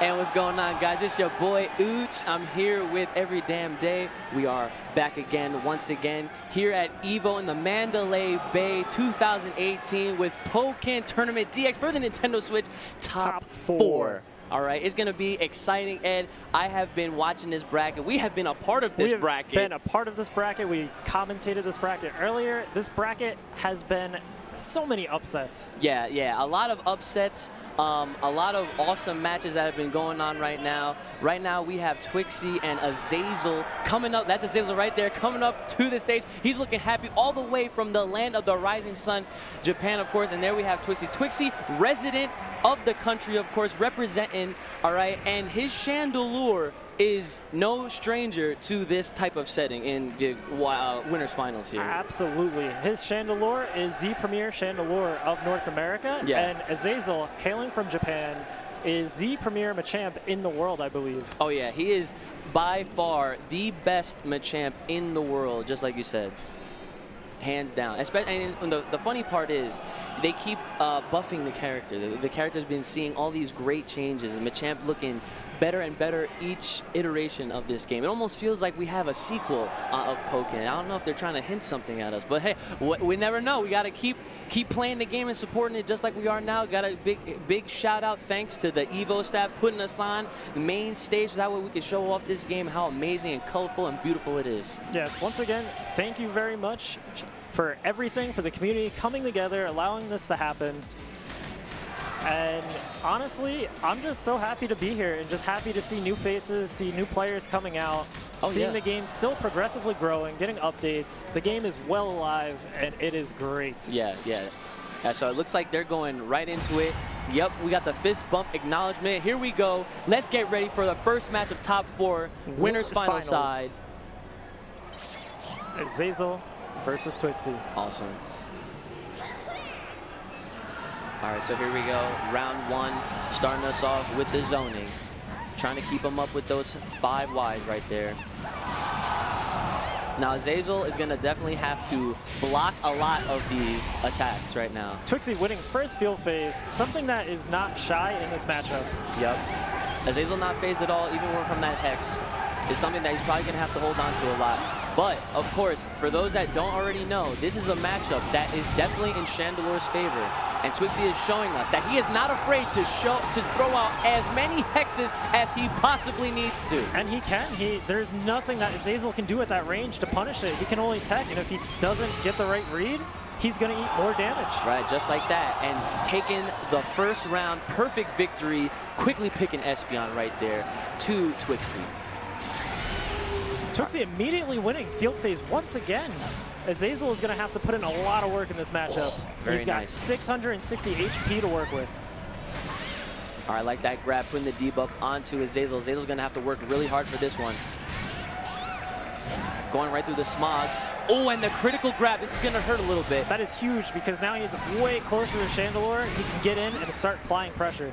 And what's going on, guys? It's your boy Ooch. I'm here with Every Damn Day. We are back again, once again, here at EVO in the Mandalay Bay 2018 with Pokkén Tournament DX for the Nintendo Switch Top 4. All right, it's going to be exciting, Ed. I have been watching this bracket. We have been a part of this bracket. We have been a part of this bracket. We commentated this bracket earlier. This bracket has been so many upsets. Yeah, a lot of upsets, a lot of awesome matches that have been going on right now. Right now we have Twixy and Azazel coming up. That's Azazel right there coming up to the stage. He's looking happy all the way from the land of the rising sun, Japan, of course. And there we have Twixy. Twixy, resident of the country, of course, representing, all right, and his Chandelure is no stranger to this type of setting in the winners finals here. Absolutely. His Chandelure is the premier Chandelure of North America. Yeah. And Azazel, hailing from Japan, is the premier Machamp in the world, I believe. Oh, yeah. He is by far the best Machamp in the world, just like you said. Hands down. And the funny part is they keep buffing the character. The character's been seeing all these great changes. And Machamp looking better and better each iteration of this game. It almost feels like we have a sequel of Pokkén. I don't know if they're trying to hint something at us, but hey, we never know. We got to keep playing the game and supporting it just like we are now. Got a big shout out thanks to the EVO staff putting us on the main stage. That way we can show off this game, how amazing and colorful and beautiful it is. Yes, once again, thank you very much for everything, for the community coming together, allowing this to happen. And honestly, I'm just so happy to be here and just happy to see new faces, see new players coming out, seeing the game still progressively growing, getting updates. The game is well alive, and it is great. Yeah, so it looks like they're going right into it. Yep, we got the fist bump acknowledgement. Here we go. Let's get ready for the first match of top 4, winners final side. Azazel versus Twixy. Awesome. All right, so here we go. Round 1, starting us off with the zoning. Trying to keep them up with those 5 Ys right there. Now, Azazel is going to definitely have to block a lot of these attacks right now. Twixy winning first field phase, something that is not shy in this matchup. Yep. Azazel not phased at all, even from that Hex, is something that he's probably going to have to hold on to a lot. But, of course, for those that don't already know, this is a matchup that is definitely in Chandelure's favor. And Twixy is showing us that he is not afraid to throw out as many hexes as he possibly needs to. And he can. There's nothing that Azazel can do at that range to punish it. He can only tech, and if he doesn't get the right read, he's going to eat more damage. Right, just like that. And taking the first round, perfect victory, quickly picking Espeon right there to Twixy. Twixy immediately winning field phase once again. Azazel is going to have to put in a lot of work in this matchup. He's got 660 HP to work with. All right, like that grab, putting the debuff onto Azazel. Azazel's going to have to work really hard for this one. Going right through the smog. Oh, and the critical grab. This is going to hurt a little bit. That is huge because now he's way closer to Chandelure. He can get in and start applying pressure.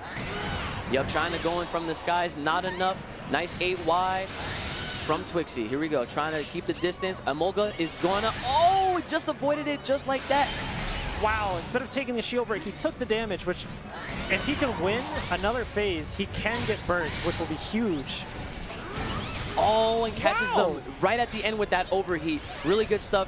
Yep, trying to go in from the skies. Not enough. Nice 8Y. From Twixy. Here we go. Trying to keep the distance. Emolga is going to... Oh, just avoided it just like that. Wow. Instead of taking the shield break, he took the damage, which if he can win another phase, he can get burst, which will be huge. Oh, and catches them right at the end with that overheat. Really good stuff.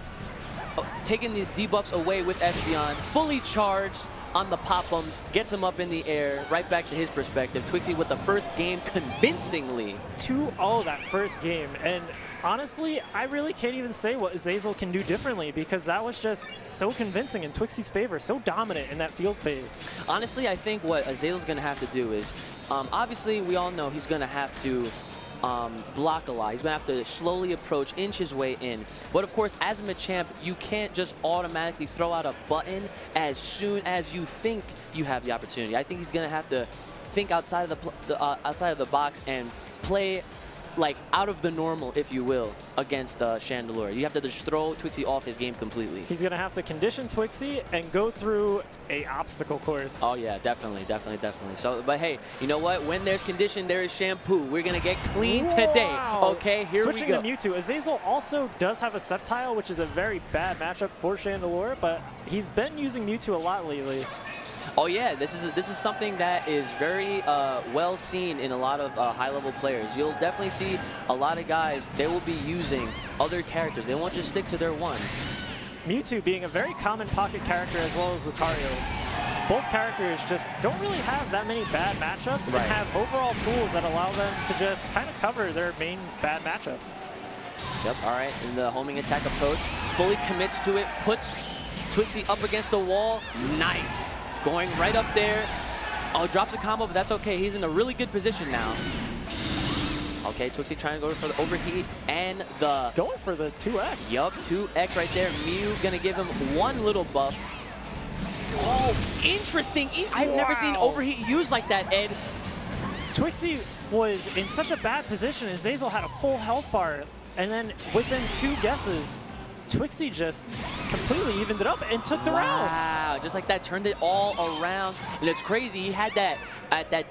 Oh, taking the debuffs away with Espeon. Fully charged on the pop-ums, gets him up in the air, right back to his perspective. Twixy with the first game convincingly. 2-0 that first game, and honestly, I really can't even say what Azazel can do differently because that was just so convincing in Twixy's favor, so dominant in that field phase. Honestly, I think what Azazel's going to have to do is, obviously, we all know he's going to have to block a lot. He's going to have to slowly approach, inch his way in. But of course, as a Machamp, you can't just automatically throw out a button as soon as you think you have the opportunity. I think he's going to have to think outside of the box and play like out of the normal, if you will, against Chandelure. You have to just throw Twixy off his game completely. He's going to have to condition Twixy and go through a obstacle course. Oh yeah, definitely. So, but hey, you know what? When there's condition, there is shampoo. We're going to get clean today. Okay, here Switching we go. Switching to Mewtwo. Azazel also does have a Sceptile, which is a very bad matchup for Chandelure, but he's been using Mewtwo a lot lately. Oh yeah, this is something that is very well seen in a lot of high-level players. You'll definitely see a lot of guys, they will be using other characters. They won't just stick to their one. Mewtwo being a very common pocket character as well as Lucario. Both characters just don't really have that many bad matchups and have overall tools that allow them to just kind of cover their main bad matchups. Yep, all right, and the homing attack approach, fully commits to it, puts Twixy up against the wall. Nice. Going right up there. Oh, drops a combo, but that's okay. He's in a really good position now. Okay, Twixy trying to go for the overheat and the... Going for the 2X. Yup, 2X right there. Mew gonna give him one little buff. Oh, interesting. I've never seen overheat used like that, Ed. Twixy was in such a bad position, and Azazel had a full health bar. And then within 2 guesses, Twixy just completely evened it up and took the round. Wow, just like that, turned it all around. And it's crazy, he had that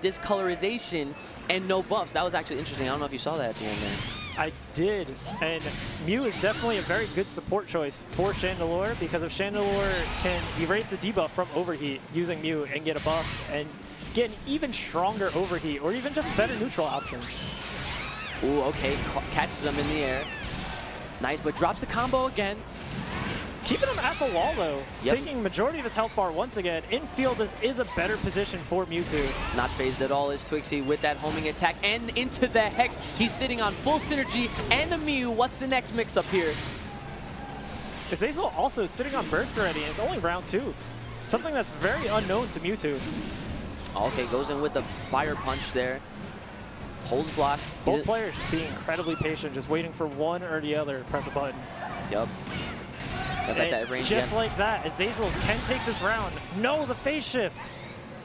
discolorization and no buffs. That was actually interesting. I don't know if you saw that at the end there. I did, and Mew is definitely a very good support choice for Chandelure, because if Chandelure can erase the debuff from overheat using Mew and get a buff and get an even stronger overheat or even just better neutral options. Ooh, okay, catches him in the air. Nice, but drops the combo again. Keeping him at the wall, though. Yep. Taking majority of his health bar once again. Infield, this is a better position for Mewtwo. Not phased at all is Twixy with that homing attack and into the Hex. He's sitting on full synergy and a Mew. What's the next mix-up here? Azazel also sitting on burst already, and it's only round 2. Something that's very unknown to Mewtwo. Okay, goes in with the fire punch there. Holds block. Both players just being incredibly patient, just waiting for one or the other to press a button. Yep. That range just again. like that, Azazel can take this round. No, the phase shift.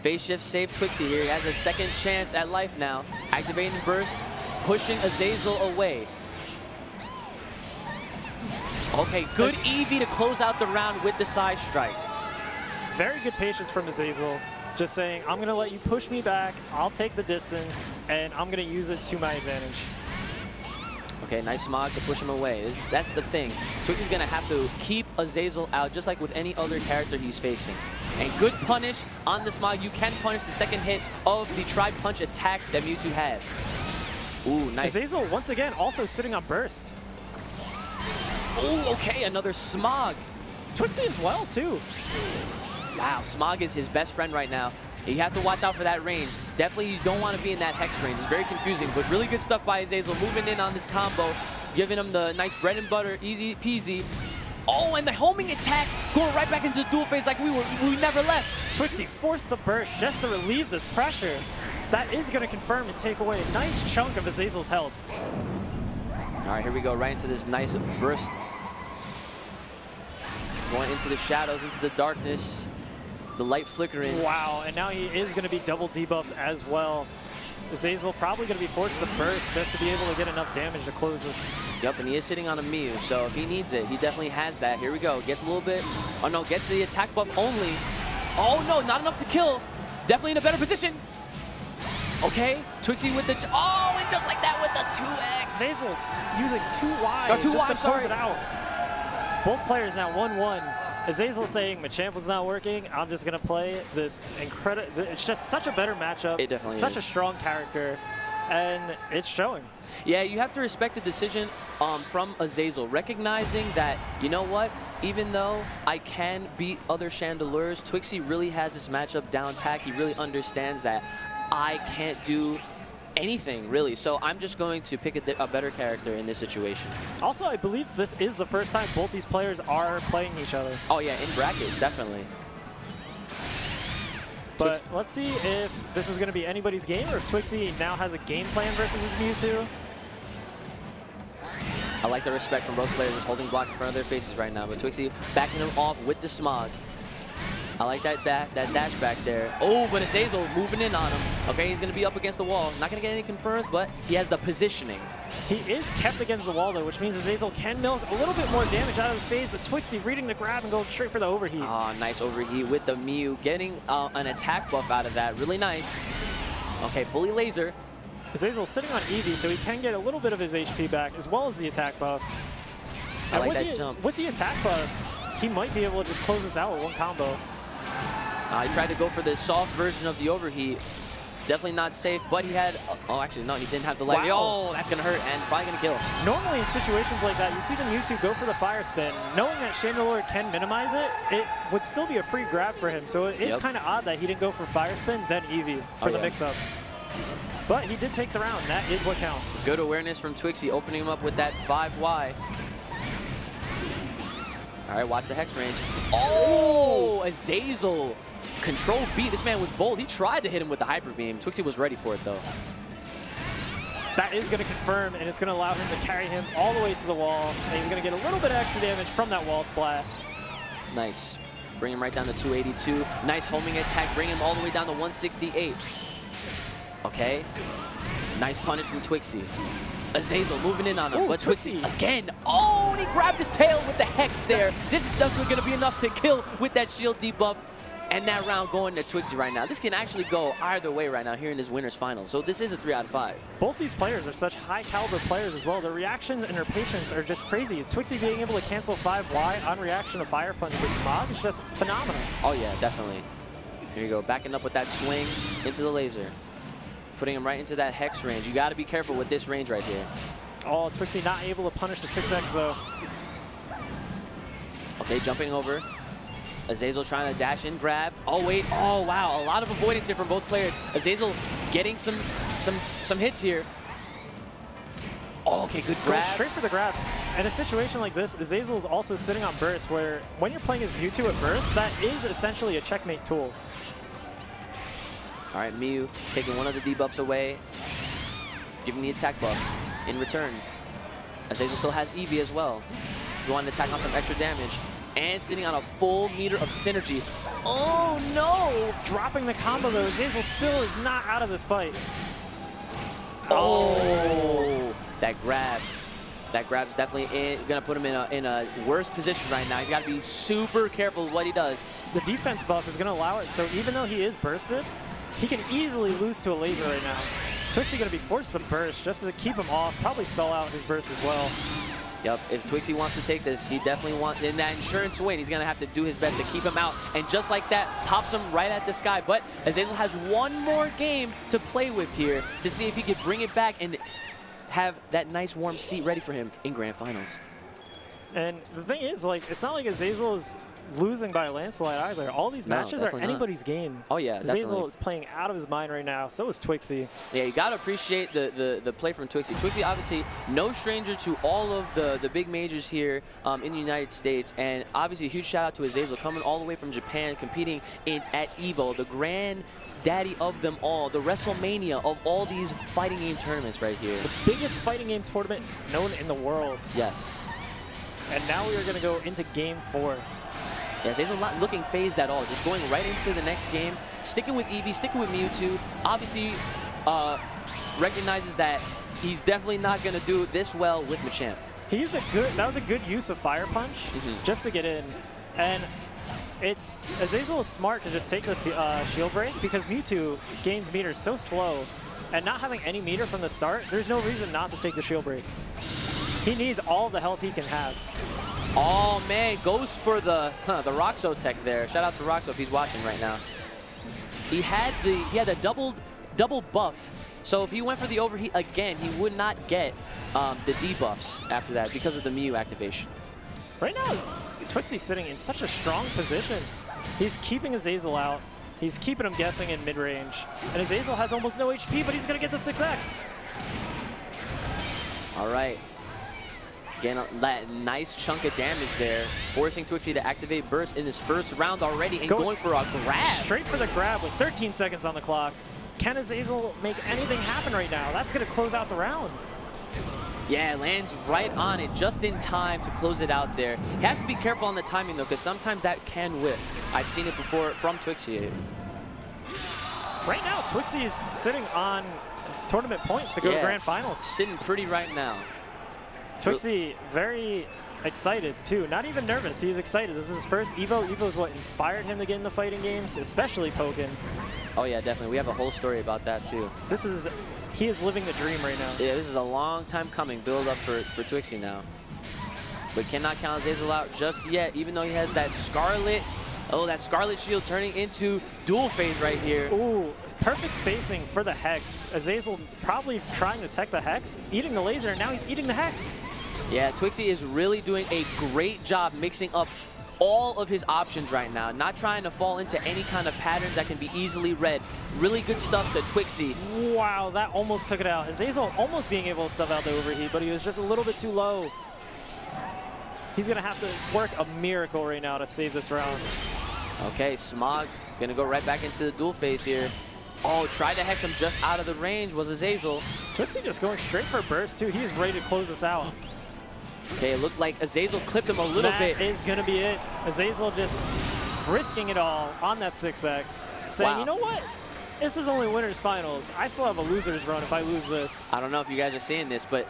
Phase shift saved Twixy here. He has a second chance at life now. Activating burst, pushing Azazel away. Okay, good EV to close out the round with the side strike. Very good patience from Azazel. Just saying, I'm going to let you push me back, I'll take the distance, and I'm going to use it to my advantage. Okay, nice smog to push him away. That's the thing. Twixy's going to have to keep Azazel out, just like with any other character he's facing. And good punish on the smog. You can punish the second hit of the tri-punch attack that Mewtwo has. Ooh, nice. Azazel, once again, also sitting on burst. Ooh, okay, another smog. Twixy as well, too. Wow, smog is his best friend right now. You have to watch out for that range. Definitely you don't want to be in that Hex range. It's very confusing, but really good stuff by Azazel, moving in on this combo, giving him the nice bread and butter, easy peasy. Oh, and the homing attack going right back into the dual phase like we never left. Twixy forced the burst just to relieve this pressure. That is going to confirm and take away a nice chunk of Azazel's health. All right, here we go, right into this nice burst. Going into the shadows, into the darkness. The light flickering. Wow, and now he is going to be double debuffed as well. Azazel probably going to be forced to burst just to be able to get enough damage to close this. Yep, and he is sitting on a Mew, so if he needs it, he definitely has that. Here we go. Gets a little bit. Oh no, gets the attack buff only. Oh no, not enough to kill. Definitely in a better position. Okay, Twixy with the... Oh, and just like that with the 2X. Azazel using 2Y just to close it out. Both players now 1-1. Azazel saying, Machamp was not working, I'm just going to play this incredible... It's just such a better matchup. It definitely such is. a strong character, and it's showing. Yeah, you have to respect the decision from Azazel, recognizing that, you know what, even though I can beat other Chandelures, Twixy really has this matchup down pat. He really understands that I can't do anything, really. So I'm just going to pick a better character in this situation. Also, I believe this is the first time both these players are playing each other. Oh, yeah, in bracket, definitely. But let's see if this is going to be anybody's game or if Twixy now has a game plan versus his Mewtwo. I like the respect from both players, just holding block in front of their faces right now. But Twixy backing him off with the smog. I like that dash back there. Oh, but Azazel moving in on him. Okay, he's going to be up against the wall. Not going to get any confirms, but he has the positioning. He is kept against the wall, though, which means Azazel can milk a little bit more damage out of his phase, but Twixy reading the grab and going straight for the overheat. Oh, nice overheat with the Mew. Getting an attack buff out of that. Really nice. Okay, fully laser. Azazel sitting on Eevee, so he can get a little bit of his HP back, as well as the attack buff. I like that jump. With the attack buff, he might be able to just close this out with one combo. He tried to go for the soft version of the overheat. Definitely not safe, but he had, oh, actually, no, he didn't have the leg. Wow. Oh, that's going to hurt and probably going to kill. Normally in situations like that, you see the Mewtwo go for the fire spin. Knowing that Chandelure can minimize it, it would still be a free grab for him. So it is kind of odd that he didn't go for fire spin, then Eevee for the mix-up. But he did take the round. That is what counts. Good awareness from Twixy, opening him up with that 5Y. All right, watch the Hex range. Oh, Azazel. Control B. This man was bold. He tried to hit him with the Hyper Beam. Twixy was ready for it, though. That is going to confirm, and it's going to allow him to carry him all the way to the wall. And he's going to get a little bit of extra damage from that wall splat. Nice. Bring him right down to 282. Nice homing attack. Bring him all the way down to 168. Okay. Nice punish from Twixy. Azazel moving in on him, but Twixy again. Oh, and he grabbed his tail with the Hex there. This is definitely going to be enough to kill with that shield debuff. And that round going to Twixy right now. This can actually go either way right now here in this winner's final. So this is a 3 out of 5. Both these players are such high caliber players as well. Their reactions and their patience are just crazy. Twixy being able to cancel 5Y on reaction to Fire Punch with Smog is just phenomenal. Oh yeah, definitely. Here you go, backing up with that swing into the laser. Putting him right into that Hex range. You got to be careful with this range right here. Oh, Twixy not able to punish the 6X though. Okay, jumping over. Azazel trying to dash in, grab. Oh wait, oh wow, a lot of avoidance here from both players. Azazel getting some hits here. Oh, okay, good grab. Going straight for the grab. In a situation like this, Azazel is also sitting on burst, where when you're playing as Mewtwo at burst, that is essentially a checkmate tool. All right, Mew taking one of the debuffs away, giving the attack buff in return. Azazel still has Eevee as well. You want to attack on some extra damage. And sitting on a full meter of synergy. Oh no! Dropping the combo though, Azazel still is not out of this fight. Oh! That grab. That grab's definitely gonna put him in a worse position right now. He's gotta be super careful with what he does. The defense buff is gonna allow it, so even though he is bursted, he can easily lose to a laser right now. Twixy gonna be forced to burst just to keep him off, probably stall out his burst as well. Yep, if Twixy wants to take this, he definitely wants, in that insurance win, he's going to have to do his best to keep him out. And just like that, pops him right at the sky. But Azazel has one more game to play with here to see if he could bring it back and have that nice warm seat ready for him in Grand Finals. And the thing is, like, it's not like Azazel is losing by a landslide either. All these matches are anybody's game. Oh yeah, Azazel is playing out of his mind right now. So is Twixy. Yeah, you gotta appreciate the play from Twixy. Twixy obviously no stranger to all of the big majors here in the United States, and obviously a huge shout out to Azazel coming all the way from Japan, competing at EVO, the granddaddy of them all, the WrestleMania of all these fighting game tournaments right here. The biggest fighting game tournament known in the world. Yes. And now we are gonna go into game 4. Yeah, Azazel not looking phased at all, just going right into the next game, sticking with Eevee, sticking with Mewtwo. Obviously, recognizes that he's definitely not going to do this well with Machamp. That was a good use of Fire Punch just to get in. And Azazel is smart to just take the shield break because Mewtwo gains meter so slow, and not having any meter from the start, there's no reason not to take the shield break. He needs all the health he can have. Oh man, goes for the Roxo tech there. Shout out to Roxo if he's watching right now. He had a double buff. So if he went for the overheat again, he would not get the debuffs after that because of the Mew activation. Right now, Twixy's sitting in such a strong position. He's keeping Azazel out. He's keeping him guessing in mid-range. And Azazel has almost no HP, but he's gonna get the 6X. All right. Again, that nice chunk of damage there, forcing Twixy to activate burst in his first round already and going for a grab. Straight for the grab with 13 seconds on the clock. Can Azazel make anything happen right now? That's going to close out the round. Yeah, lands right on it just in time to close it out there. You have to be careful on the timing, though, because sometimes that can whiff. I've seen it before from Twixy. Right now, Twixy is sitting on tournament points to go to Grand Finals. Sitting pretty right now. Twixy very excited too, not even nervous. He's excited. This is his first EVO. EVO is what inspired him to get into fighting games, especially Pokkén. Oh yeah, definitely. We have a whole story about that too. He is living the dream right now. Yeah, this is a long time coming build up for Twixy now. But cannot count Azazel out just yet, even though he has that Scarlet Oh, that Scarlet Shield turning into dual phase right here. Ooh, perfect spacing for the Hex. Azazel probably trying to tech the Hex, eating the laser, and now he's eating the Hex. Yeah, Twixy is really doing a great job mixing up all of his options right now, not trying to fall into any kind of patterns that can be easily read. Really good stuff to Twixy. Wow, that almost took it out. Azazel almost being able to stuff out the overheat, but he was just a little bit too low. He's going to have to work a miracle right now to save this round. Okay, Smog going to go right back into the dual phase here. Oh, tried to hex him just out of the range was Azazel. Twixy just going straight for a burst, too. He is ready to close this out. Okay, it looked like Azazel clipped him a little bit. That is going to be it. Azazel just risking it all on that 6X, saying, wow, you know what? This is only winner's finals. I still have a loser's run if I lose this. I don't know if you guys are seeing this, but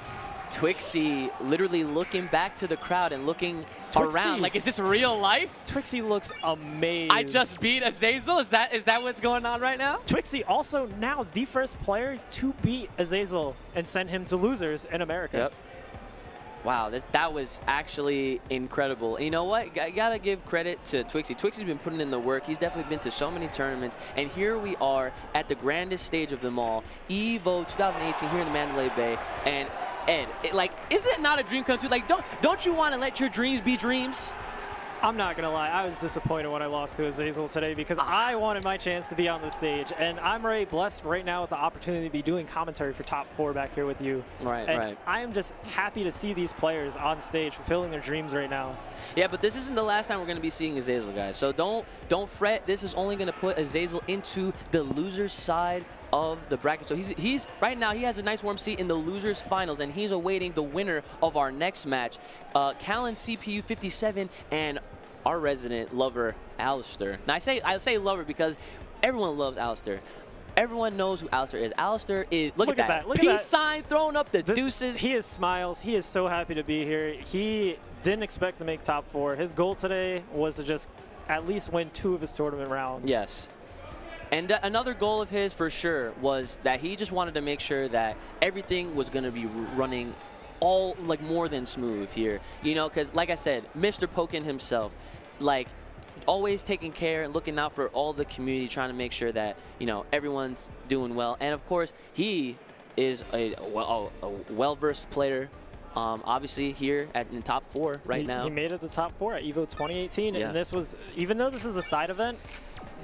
Twixy literally looking back to the crowd and looking around like, is this real life? Twixy looks amazed. I just beat Azazel? Is that what's going on right now? Twixy also now the first player to beat Azazel and send him to losers in America. Yep. Wow, that was actually incredible. And you know what? I gotta give credit to Twixy. Twixy's been putting in the work. He's definitely been to so many tournaments. And here we are at the grandest stage of them all, EVO 2018 here in the Mandalay Bay. And Ed, isn't it not a dream come true? Like, don't you want to let your dreams be dreams? I'm not going to lie. I was disappointed when I lost to Azazel today because I wanted my chance to be on the stage. And I'm very blessed right now with the opportunity to be doing commentary for Top 4 back here with you. Right, and right. I am just happy to see these players on stage fulfilling their dreams right now. Yeah, but this isn't the last time we're going to be seeing Azazel, guys. So don't fret. This is only going to put Azazel into the loser's side of the bracket. So he's right now, he has a nice warm seat in the losers finals, and he's awaiting the winner of our next match, Callan CPU 57 and our resident lover Alistair. Now I say lover because everyone loves Alistair. Everyone knows who Alistair is. Alistair is, look at that. Peace sign throwing up the deuces. He is smiles. He is so happy to be here. He didn't expect to make top 4. His goal today was to just at least win 2 of his tournament rounds. Yes. And another goal of his, for sure, was that he just wanted to make sure that everything was going to be running all, like, more than smooth here. You know, because, like I said, Mr. Pokkén himself, like, always taking care and looking out for all the community, trying to make sure that, you know, everyone's doing well. And, of course, he is a well-versed player. Obviously here in top 4 right now. He made it to top 4 at EVO 2018, yeah. And this was, even though this is a side event,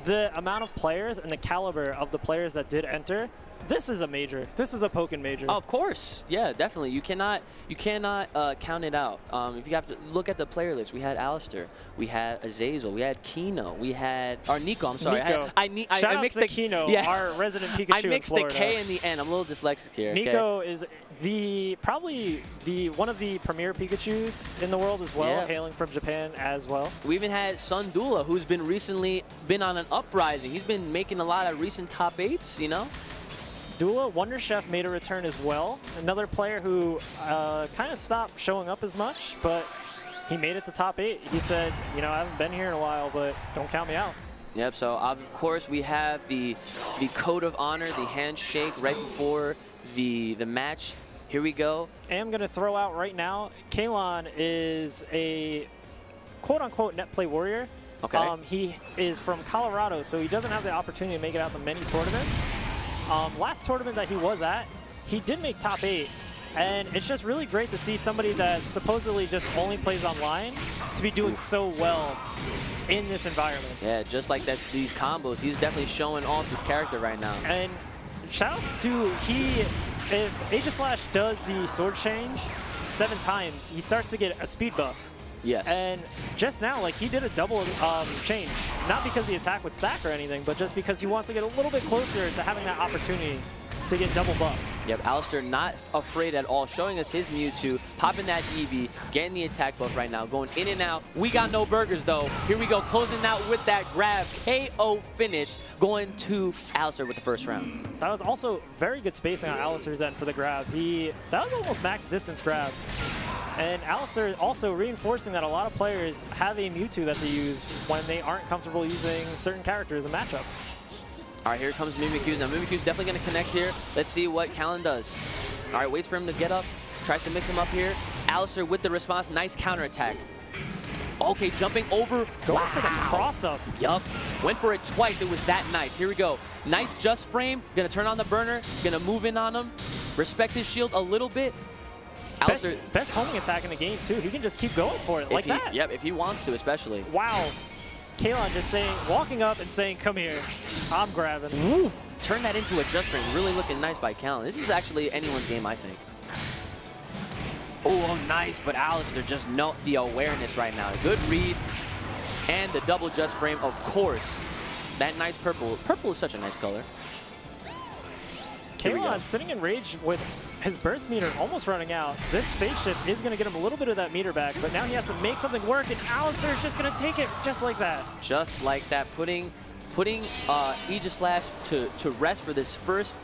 the amount of players and the caliber of the players that did enter, this is a major. This is a Pokkén major. Oh, of course, yeah, definitely. You cannot count it out. If you have to look at the player list, we had Alistair, we had Azazel, we had Kino, we had Nico. I'm sorry, Nico. I mixed the Kino, yeah. Our resident Pikachu. I mixed the K in the end. I'm a little dyslexic here. Nico is probably one of the premier Pikachus in the world as well, yeah. Hailing from Japan as well. We even had Sundula, who's been recently on an uprising. He's been making a lot of recent top 8s, you know. Dula, Wonder Chef made a return as well. Another player who kind of stopped showing up as much, but he made it to top 8. He said, you know, I haven't been here in a while, but don't count me out. Yep, so of course we have the code of honor, the handshake right before the match. Here we go. And I'm going to throw out right now, Callan is a quote-unquote net play warrior. Okay. He is from Colorado, so he doesn't have the opportunity to make it out to many tournaments. Last tournament that he was at, he did make top 8. And it's just really great to see somebody that supposedly just only plays online to be doing so well in this environment. Yeah, just like these combos. He's definitely showing off his character right now. And shoutouts to if Aegislash does the sword change 7 times, he starts to get a speed buff. Yes. And just now, like, he did a double change. Not because the attack would stack or anything, but just because he wants to get a little bit closer to having that opportunity to get double buffs. Yep, Alistair not afraid at all, showing us his Mewtwo, popping that EV, getting the attack buff right now, going in and out. We got no burgers, though. Here we go, closing out with that grab. KO finish, going to Alistair with the first round. That was also very good spacing on Alistair's end for the grab. That was almost max distance grab. And Alistair also reinforcing that a lot of players have a Mewtwo that they use when they aren't comfortable using certain characters in matchups. All right, here comes Mimikyu. Now, Mimikyu's definitely going to connect here. Let's see what Callan does. All right, waits for him to get up. Tries to mix him up here. Alistair with the response. Nice counterattack. Okay, jumping over. Going for the cross-up. Yup. Went for it twice. It was that nice. Here we go. Nice just frame. Gonna turn on the burner. Gonna move in on him. Respect his shield a little bit. Best homing attack in the game, too. He can just keep going for it like that. Yep, if he wants to, especially. Wow. Kalon just saying, walking up and saying, come here. I'm grabbing. Woo. Turn that into a just frame. Really looking nice by Kalon. This is actually anyone's game, I think. Oh, nice, but Alistair just not the awareness right now. Good read, and the double just frame, of course. That nice purple. Purple is such a nice color. Kalon sitting in rage with his burst meter almost running out. This phase shift is going to get him a little bit of that meter back, but now he has to make something work, and Alistair's just going to take it just like that. Just like that, putting Aegis Slash to rest for this first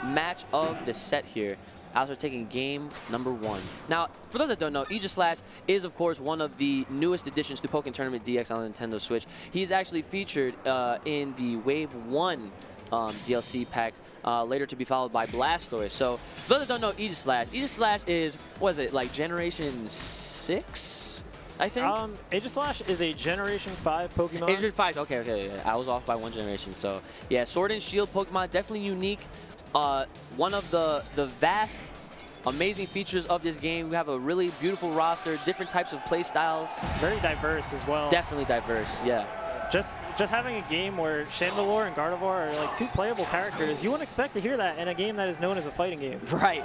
match of the set here. Alistair taking game number 1. Now, for those that don't know, Aegis Slash is, of course, one of the newest additions to Pokkén Tournament DX on the Nintendo Switch. He's actually featured in the Wave 1 DLC pack, later to be followed by Blastoise. So, for those that don't know Aegis Slash is, what is it, like Generation 6, I think? Aegis Slash is a Generation 5 Pokemon. Generation 5, okay. I was off by 1 generation. So, yeah, Sword and Shield Pokemon, definitely unique. One of the vast, amazing features of this game. We have a really beautiful roster, different types of play styles. Very diverse as well. Definitely diverse, yeah. Just having a game where Chandelure and Gardevoir are like 2 playable characters, you wouldn't expect to hear that in a game that is known as a fighting game. Right.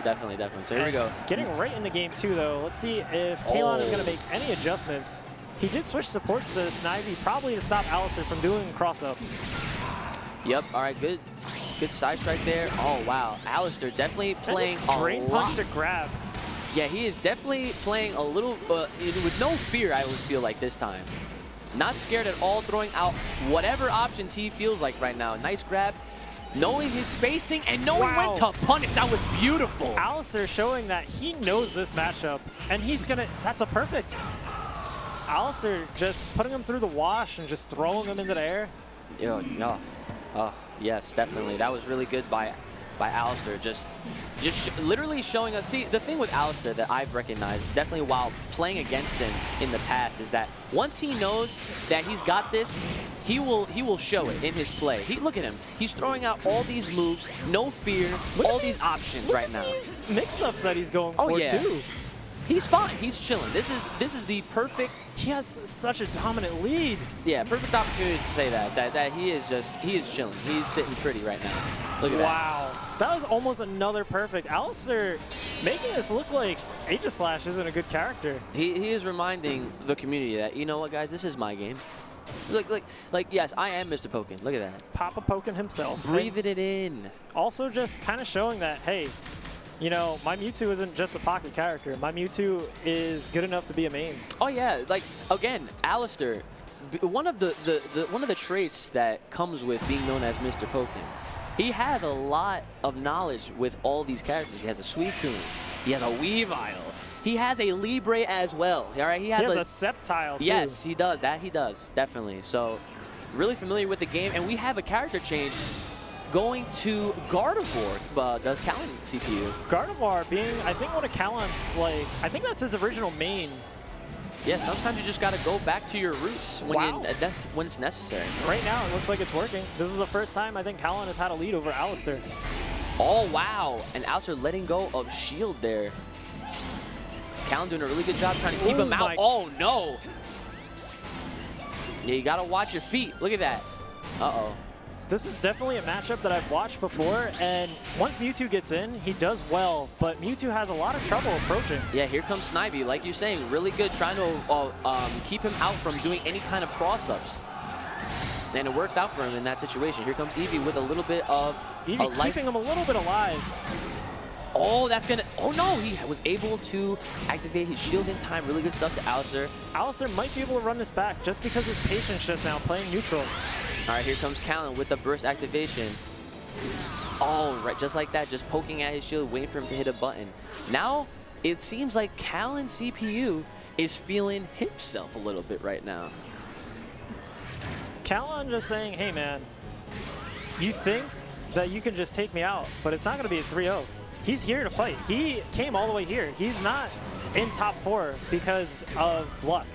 Definitely. So here we go. Getting right in the game too, though. Let's see if Kalon is going to make any adjustments. He did switch supports to Snivy, probably to stop Alistair from doing cross-ups. Yep, all right, good side strike there. Oh, wow. Alistair definitely playing a drain punch to grab. Yeah, he is definitely playing a little, with no fear, I would feel like this time. Not scared at all, throwing out whatever options he feels like right now. Nice grab, knowing his spacing, and knowing when to punish. That was beautiful. Alistair showing that he knows this matchup, and he's going to, that's a perfect. Alistair just putting him through the wash and just throwing him into the air. Yeah. Oh, yes, definitely. That was really good by Alistair. Just literally showing us. See, the thing with Alistair that I've recognized, definitely while playing against him in the past, is that once he knows that he's got this, he will show it in his play. Look at him. He's throwing out all these moves, no fear, all these options right now. These mix-ups that he's going for too. He's fine. He's chilling. This is the perfect. He has such a dominant lead. Yeah, perfect opportunity to say that he is chilling. He's sitting pretty right now. Look at that. Wow, that was almost another perfect. Alistair making this look like Aegis Slash isn't a good character. He is reminding the community that, you know what, guys, this is my game. Like yes, I am Mr. Pokkén. Look at that. Papa Pokkén himself. Breathing it in. Also, just kind of showing that, hey, you know, my Mewtwo isn't just a pocket character. My Mewtwo is good enough to be a main. Oh yeah, like again, Alistair, one of the traits that comes with being known as Mr. Pokkén, he has a lot of knowledge with all these characters. He has a Suicune, he has a Weavile, he has a Libre as well. All right, he has a Sceptile too. Yes, he does. That he does, definitely. So, really familiar with the game, and we have a character change. Going to Gardevoir, does Kalon CPU. Gardevoir being, I think, one of Kalon's, like, I think that's his original main. Yeah, sometimes you just got to go back to your roots when, when it's necessary. Right now, it looks like it's working. This is the first time I think Kalon has had a lead over Alistair. Oh, wow. And Alistair letting go of shield there. Kalon doing a really good job trying to keep him out. Oh, no. Yeah, you got to watch your feet. Look at that. Uh-oh. This is definitely a matchup that I've watched before, and once Mewtwo gets in, he does well, but Mewtwo has a lot of trouble approaching. Yeah, here comes Snivy, like you're saying, really good trying to keep him out from doing any kind of cross-ups. And it worked out for him in that situation. Here comes Eevee with a little bit of Eevee keeping him a little bit alive. Oh, that's gonna, oh no, he was able to activate his shield in time. Really good stuff to Alistair. Alistair might be able to run this back just because his patience just now playing neutral. All right, here comes Kalon with the burst activation. Oh, right, just like that, just poking at his shield, waiting for him to hit a button. Now, it seems like Kalon CPU is feeling himself a little bit right now. Kalon just saying, hey man, you think that you can just take me out, but it's not gonna be a 3-0. He's here to fight. He came all the way here. He's not in top 4 because of luck.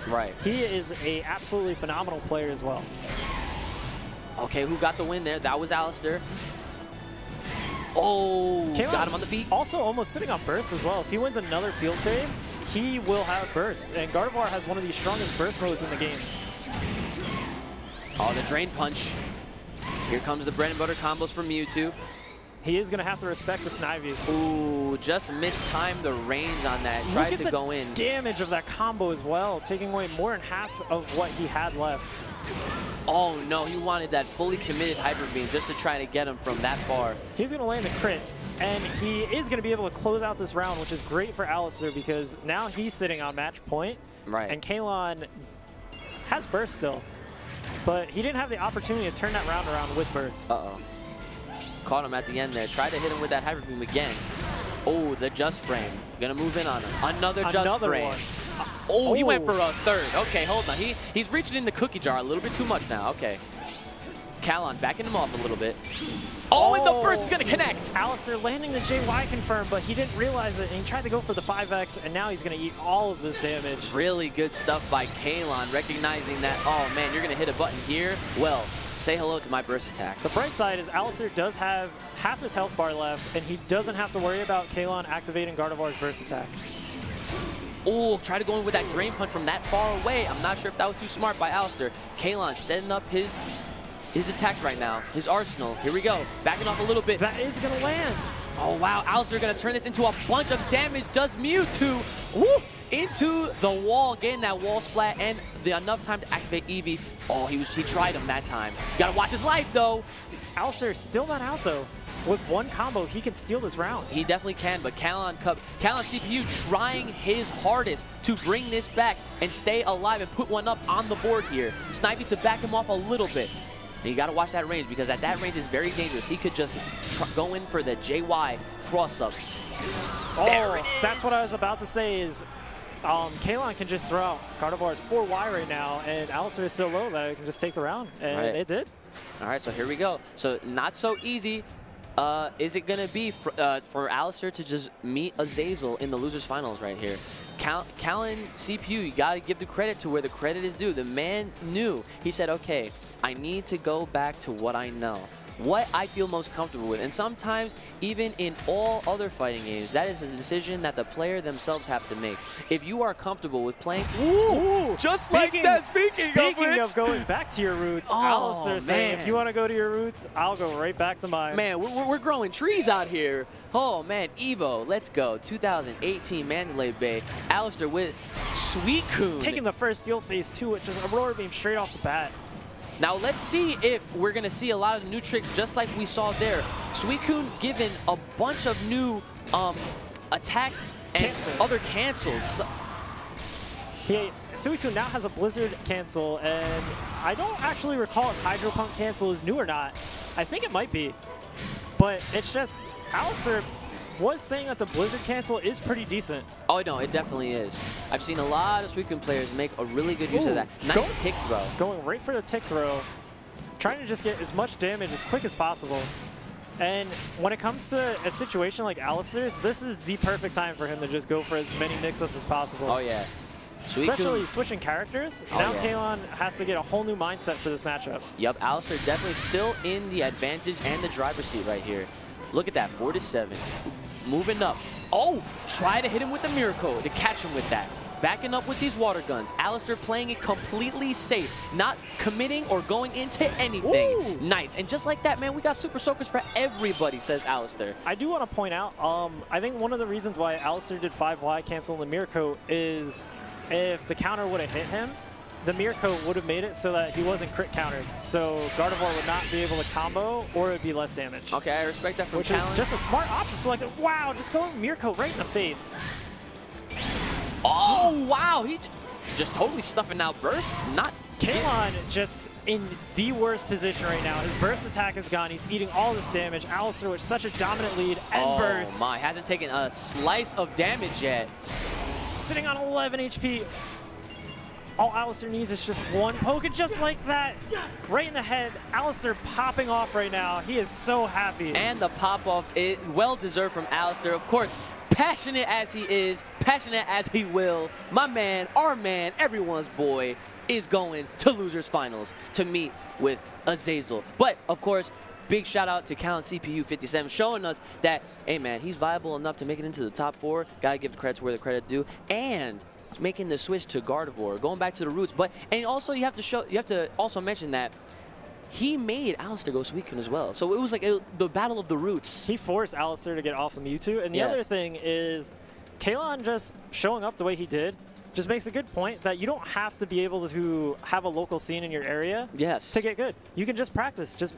Right. He is a absolutely phenomenal player as well. Okay, who got the win there? That was Alistair. Oh, got him on the feet. Also almost sitting on burst as well. If he wins another field phase, he will have burst. And Gardevoir has one of the strongest burst modes in the game. Oh, the drain punch. Here comes the bread and butter combos from Mewtwo. He is going to have to respect the Snivy. Ooh, just mistimed the range on that. Tried to go in. Damage of that combo as well, taking away more than half of what he had left. Oh no, he wanted that fully committed Hyper Beam just to try to get him from that far. He's going to land the crit, and he is going to be able to close out this round, which is great for Alistair because now he's sitting on match point. Right. And Kalon has burst still, but he didn't have the opportunity to turn that round around with burst. Uh-oh. Caught him at the end there. Tried to hit him with that Hyper Beam again. Oh, the just frame. Gonna move in on him. Another just frame. One. Oh, he went for a third. Okay, hold on. He's reaching in the cookie jar a little bit too much now. Okay. Kalon backing him off a little bit. Oh, and the burst is going to connect. Alistair landing the JY confirm, but he didn't realize it, and he tried to go for the 5X, and now he's going to eat all of this damage. Really good stuff by Kalon, recognizing that, oh man, you're going to hit a button here. Well, say hello to my burst attack. The bright side is Alistair does have half his health bar left, and he doesn't have to worry about Kalon activating Gardevoir's burst attack. Oh, try to go in with that drain punch from that far away. I'm not sure if that was too smart by Alistair. Kalon setting up his attacks right now, his arsenal. Here we go, backing off a little bit. That is gonna land. Oh wow, Alistair gonna turn this into a bunch of damage. Does Mewtwo, woo, into the wall, getting that wall splat and enough time to activate Eevee. Oh, he tried him that time. Gotta watch his life though. Alistair's still not out though. With one combo, he can steal this round. He definitely can, but Kalon CPU trying his hardest to bring this back and stay alive and put one up on the board here. Snivy to back him off a little bit. And you got to watch that range because at that range is very dangerous. He could just go in for the JY cross-up. Oh, that's what I was about to say is Kalon can just throw out Gardevoir's 4Y right now, and Alistair is so low that it can just take the round, and it did. All right, so here we go. So not so easy. Is it going to be for Alistair to just meet Azazel in the losers finals right here? Kalon CPU, you got to give the credit to where the credit is due. The man knew. He said, okay, I need to go back to what I know, what I feel most comfortable with. And sometimes, even in all other fighting games, that is a decision that the player themselves have to make. If you are comfortable with playing... Ooh, just speaking of going back to your roots, Alistair saying, if you want to go to your roots, I'll go right back to mine. Man, we're growing trees out here. Oh, man, EVO, let's go. 2018 Mandalay Bay. Alistair with Suicune. Taking the first field phase, too, with just Aurora Beam straight off the bat. Now let's see if we're going to see a lot of new tricks just like we saw there. Suicune given a bunch of new attack and other cancels. Suicune now has a Blizzard cancel, and I don't actually recall if Hydro Pump cancel is new or not. I think it might be, but it's just Alistair was saying that the Blizzard cancel is pretty decent. Oh, no, it definitely is. I've seen a lot of Suicune players make a really good use of that. Nice tick throw. Going right for the tick throw. Trying to just get as much damage as quick as possible. And when it comes to a situation like Alistair's, this is the perfect time for him to just go for as many mix-ups as possible. Oh, yeah. Especially switching characters. Now Kalon has to get a whole new mindset for this matchup. Yep, Alistair definitely still in the advantage and the driver's seat right here. Look at that, 4-7. Moving up. Oh, try to hit him with the Miracle to catch him with that. Backing up with these water guns. Alistair playing it completely safe, not committing or going into anything. Ooh. Nice. And just like that, man, we got Super Soakers for everybody, says Alistair. I do want to point out, I think one of the reasons why Alistair did 5Y cancel the Miracle is if the counter would have hit him, the Miracle would have made it so that he wasn't crit countered. So Gardevoir would not be able to combo, or it would be less damage. Okay, I respect that from Which is just a smart option selected. Wow, just going Miracle right in the face. Oh, wow. He just totally stuffing out burst. Not Kalon just in the worst position right now. His burst attack is gone. He's eating all this damage. Alistair with such a dominant lead and burst. Oh my, hasn't taken a slice of damage yet. Sitting on 11 HP. All Alistair needs is just one poke, and just like that, right in the head. Alistair popping off right now. He is so happy. And the pop-off is well-deserved from Alistair. Of course, passionate as he is, passionate as he will, my man, our man, everyone's boy, is going to Losers Finals to meet with Azazel. But, of course, big shout out to Callan CPU 57 showing us that, hey man, he's viable enough to make it into the top 4. Gotta give the credit where the credit due. And making the switch to Gardevoir, going back to the roots. But and also you have to also mention that he made Alistair go Suicune as well. So it was like the battle of the roots. He forced Alistair to get off of Mewtwo. And the other thing is, Callan just showing up the way he did just makes a good point that you don't have to be able to have a local scene in your area to get good. You can just practice. Just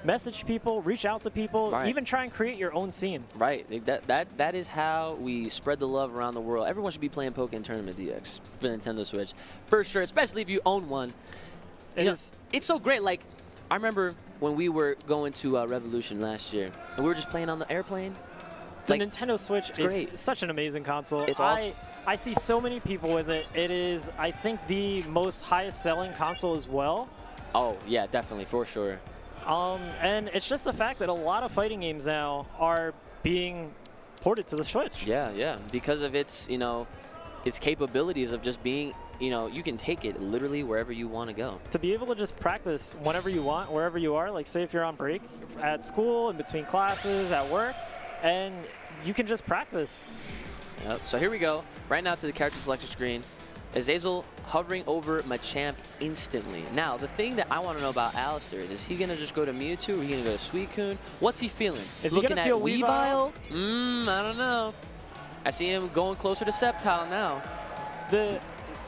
message people, reach out to people, even try and create your own scene. Right. That is how we spread the love around the world. Everyone should be playing Pokkén Tournament DX for the Nintendo Switch. For sure, especially if you own one. It's so great. Like, I remember when we were going to Revolution last year, and we were just playing on the airplane. The Nintendo Switch is such an amazing console. It's awesome. I see so many people with it. It is, I think, the most highest selling console as well. Oh, yeah, definitely, for sure. And it's just the fact that a lot of fighting games now are being ported to the Switch. Yeah, because of its, its capabilities of just being, you can take it literally wherever you want to go. To be able to just practice whenever you want, wherever you are, like say if you're on break at school, in between classes, at work, and you can just practice. Yep. So here we go, right now to the character selection screen. Azazel hovering over Machamp instantly. Now, the thing that I want to know about Alistair is he going to just go to Mewtwo or is he going to go to Suicune? What's he feeling? Is he going to feel Weavile? I don't know. I see him going closer to Sceptile now. The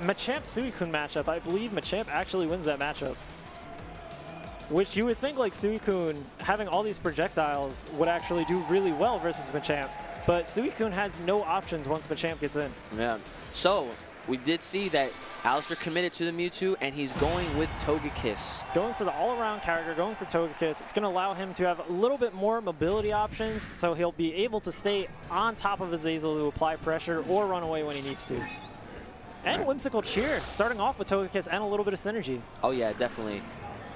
Machamp-Suicune matchup, I believe Machamp actually wins that matchup. Which you would think like Suicune, having all these projectiles, would actually do really well versus Machamp. But Suicune has no options once Machamp gets in. Yeah. So, we did see that Alistair committed to the Mewtwo, and he's going with Togekiss. Going for the all-around character, going for Togekiss. It's going to allow him to have a little bit more mobility options, so he'll be able to stay on top of Azazel to apply pressure or run away when he needs to. And Whimsical Cheer, starting off with Togekiss and a little bit of synergy. Oh yeah, definitely.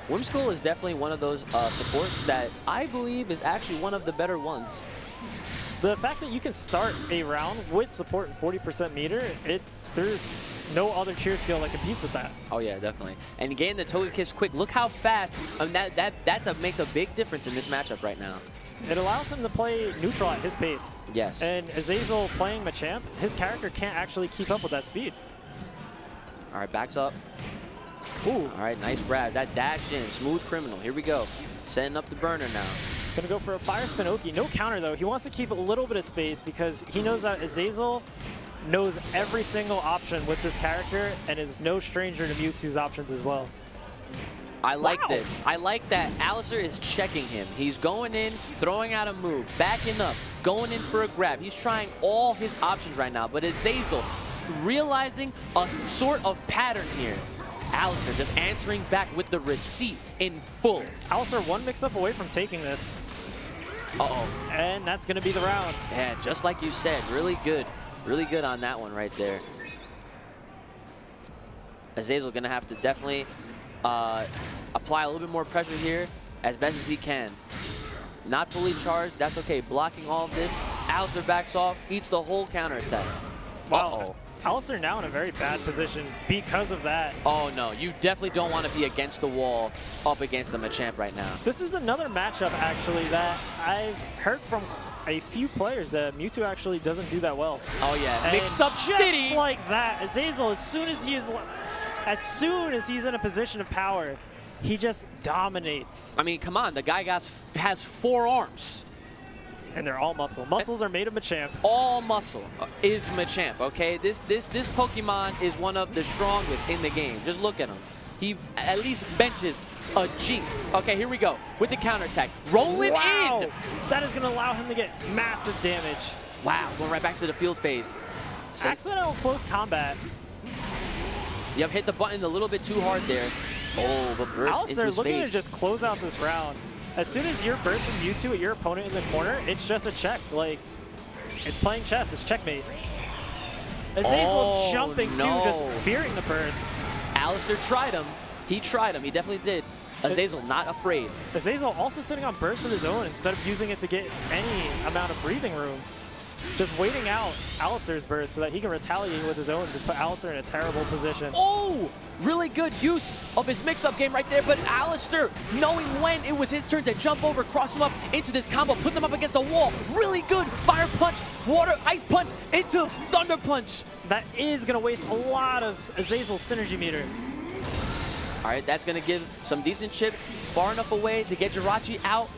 Whimsical is definitely one of those supports that I believe is actually one of the better ones. The fact that you can start a round with support and 40% meter, there's no other cheer skill that competes with that. Oh yeah, definitely. And getting the Togekiss quick, look how fast. That makes a big difference in this matchup right now. It allows him to play neutral at his pace. Yes. And Azazel playing Machamp, his character can't actually keep up with that speed. All right, backs up. Ooh. All right, nice grab. That dash in, smooth criminal. Here we go. Setting up the burner now. Gonna go for a Fire Spin Oki. No counter though. He wants to keep a little bit of space because he knows that Azazel knows every single option with this character and is no stranger to Mewtwo's options as well. I like this. I like that Alistair is checking him. He's going in, throwing out a move, backing up, going in for a grab. He's trying all his options right now, but Azazel realizing a sort of pattern here. Alistair just answering back with the receipt in full. Alistair one mix-up away from taking this. Uh-oh. And that's going to be the round. Yeah, just like you said, really good. Really good on that one right there. Azazel going to have to definitely apply a little bit more pressure here as best as he can. Not fully charged, that's okay. Blocking all of this. Alistair backs off, eats the whole counter attack. Wow. Uh-oh. Alistair now in a very bad position because of that. Oh no, you definitely don't want to be against the wall up against the Machamp right now. This is another matchup actually that I've heard from a few players that Mewtwo actually doesn't do that well. Oh yeah, Mix-Up City! Just like that, Azazel, as soon as he's in a position of power, he just dominates. I mean, come on, the guy has 4 arms. And they're all muscle. Muscles are made of Machamp. All muscle is Machamp, okay? This Pokemon is one of the strongest in the game. Just look at him. He at least benches a G. Okay, here we go with the counterattack. Rolling in! That is going to allow him to get massive damage. Wow, going right back to the field phase. Accidental close combat. Yep, hit the button a little bit too hard there. Oh, but burst Alistair into his looking face. to just close out this round. As soon as you're bursting Mewtwo at your opponent in the corner, it's just a check. Like, it's playing chess. It's checkmate. Azazel jumping too, just fearing the burst. Alistair tried him. He tried him. He definitely did. Azazel not afraid. Azazel also sitting on burst of his own instead of using it to get any amount of breathing room. just waiting out Alistair's burst so that he can retaliate with his own, just put Alistair in a terrible position. Oh, really good use of his mix-up game right there, but Alistair, knowing when it was his turn to jump over, cross him up into this combo, puts him up against the wall. Really good fire punch, water, ice punch into thunder punch. That is going to waste a lot of Azazel's synergy meter. All right, that's going to give some decent chip far enough away to get Jirachi out.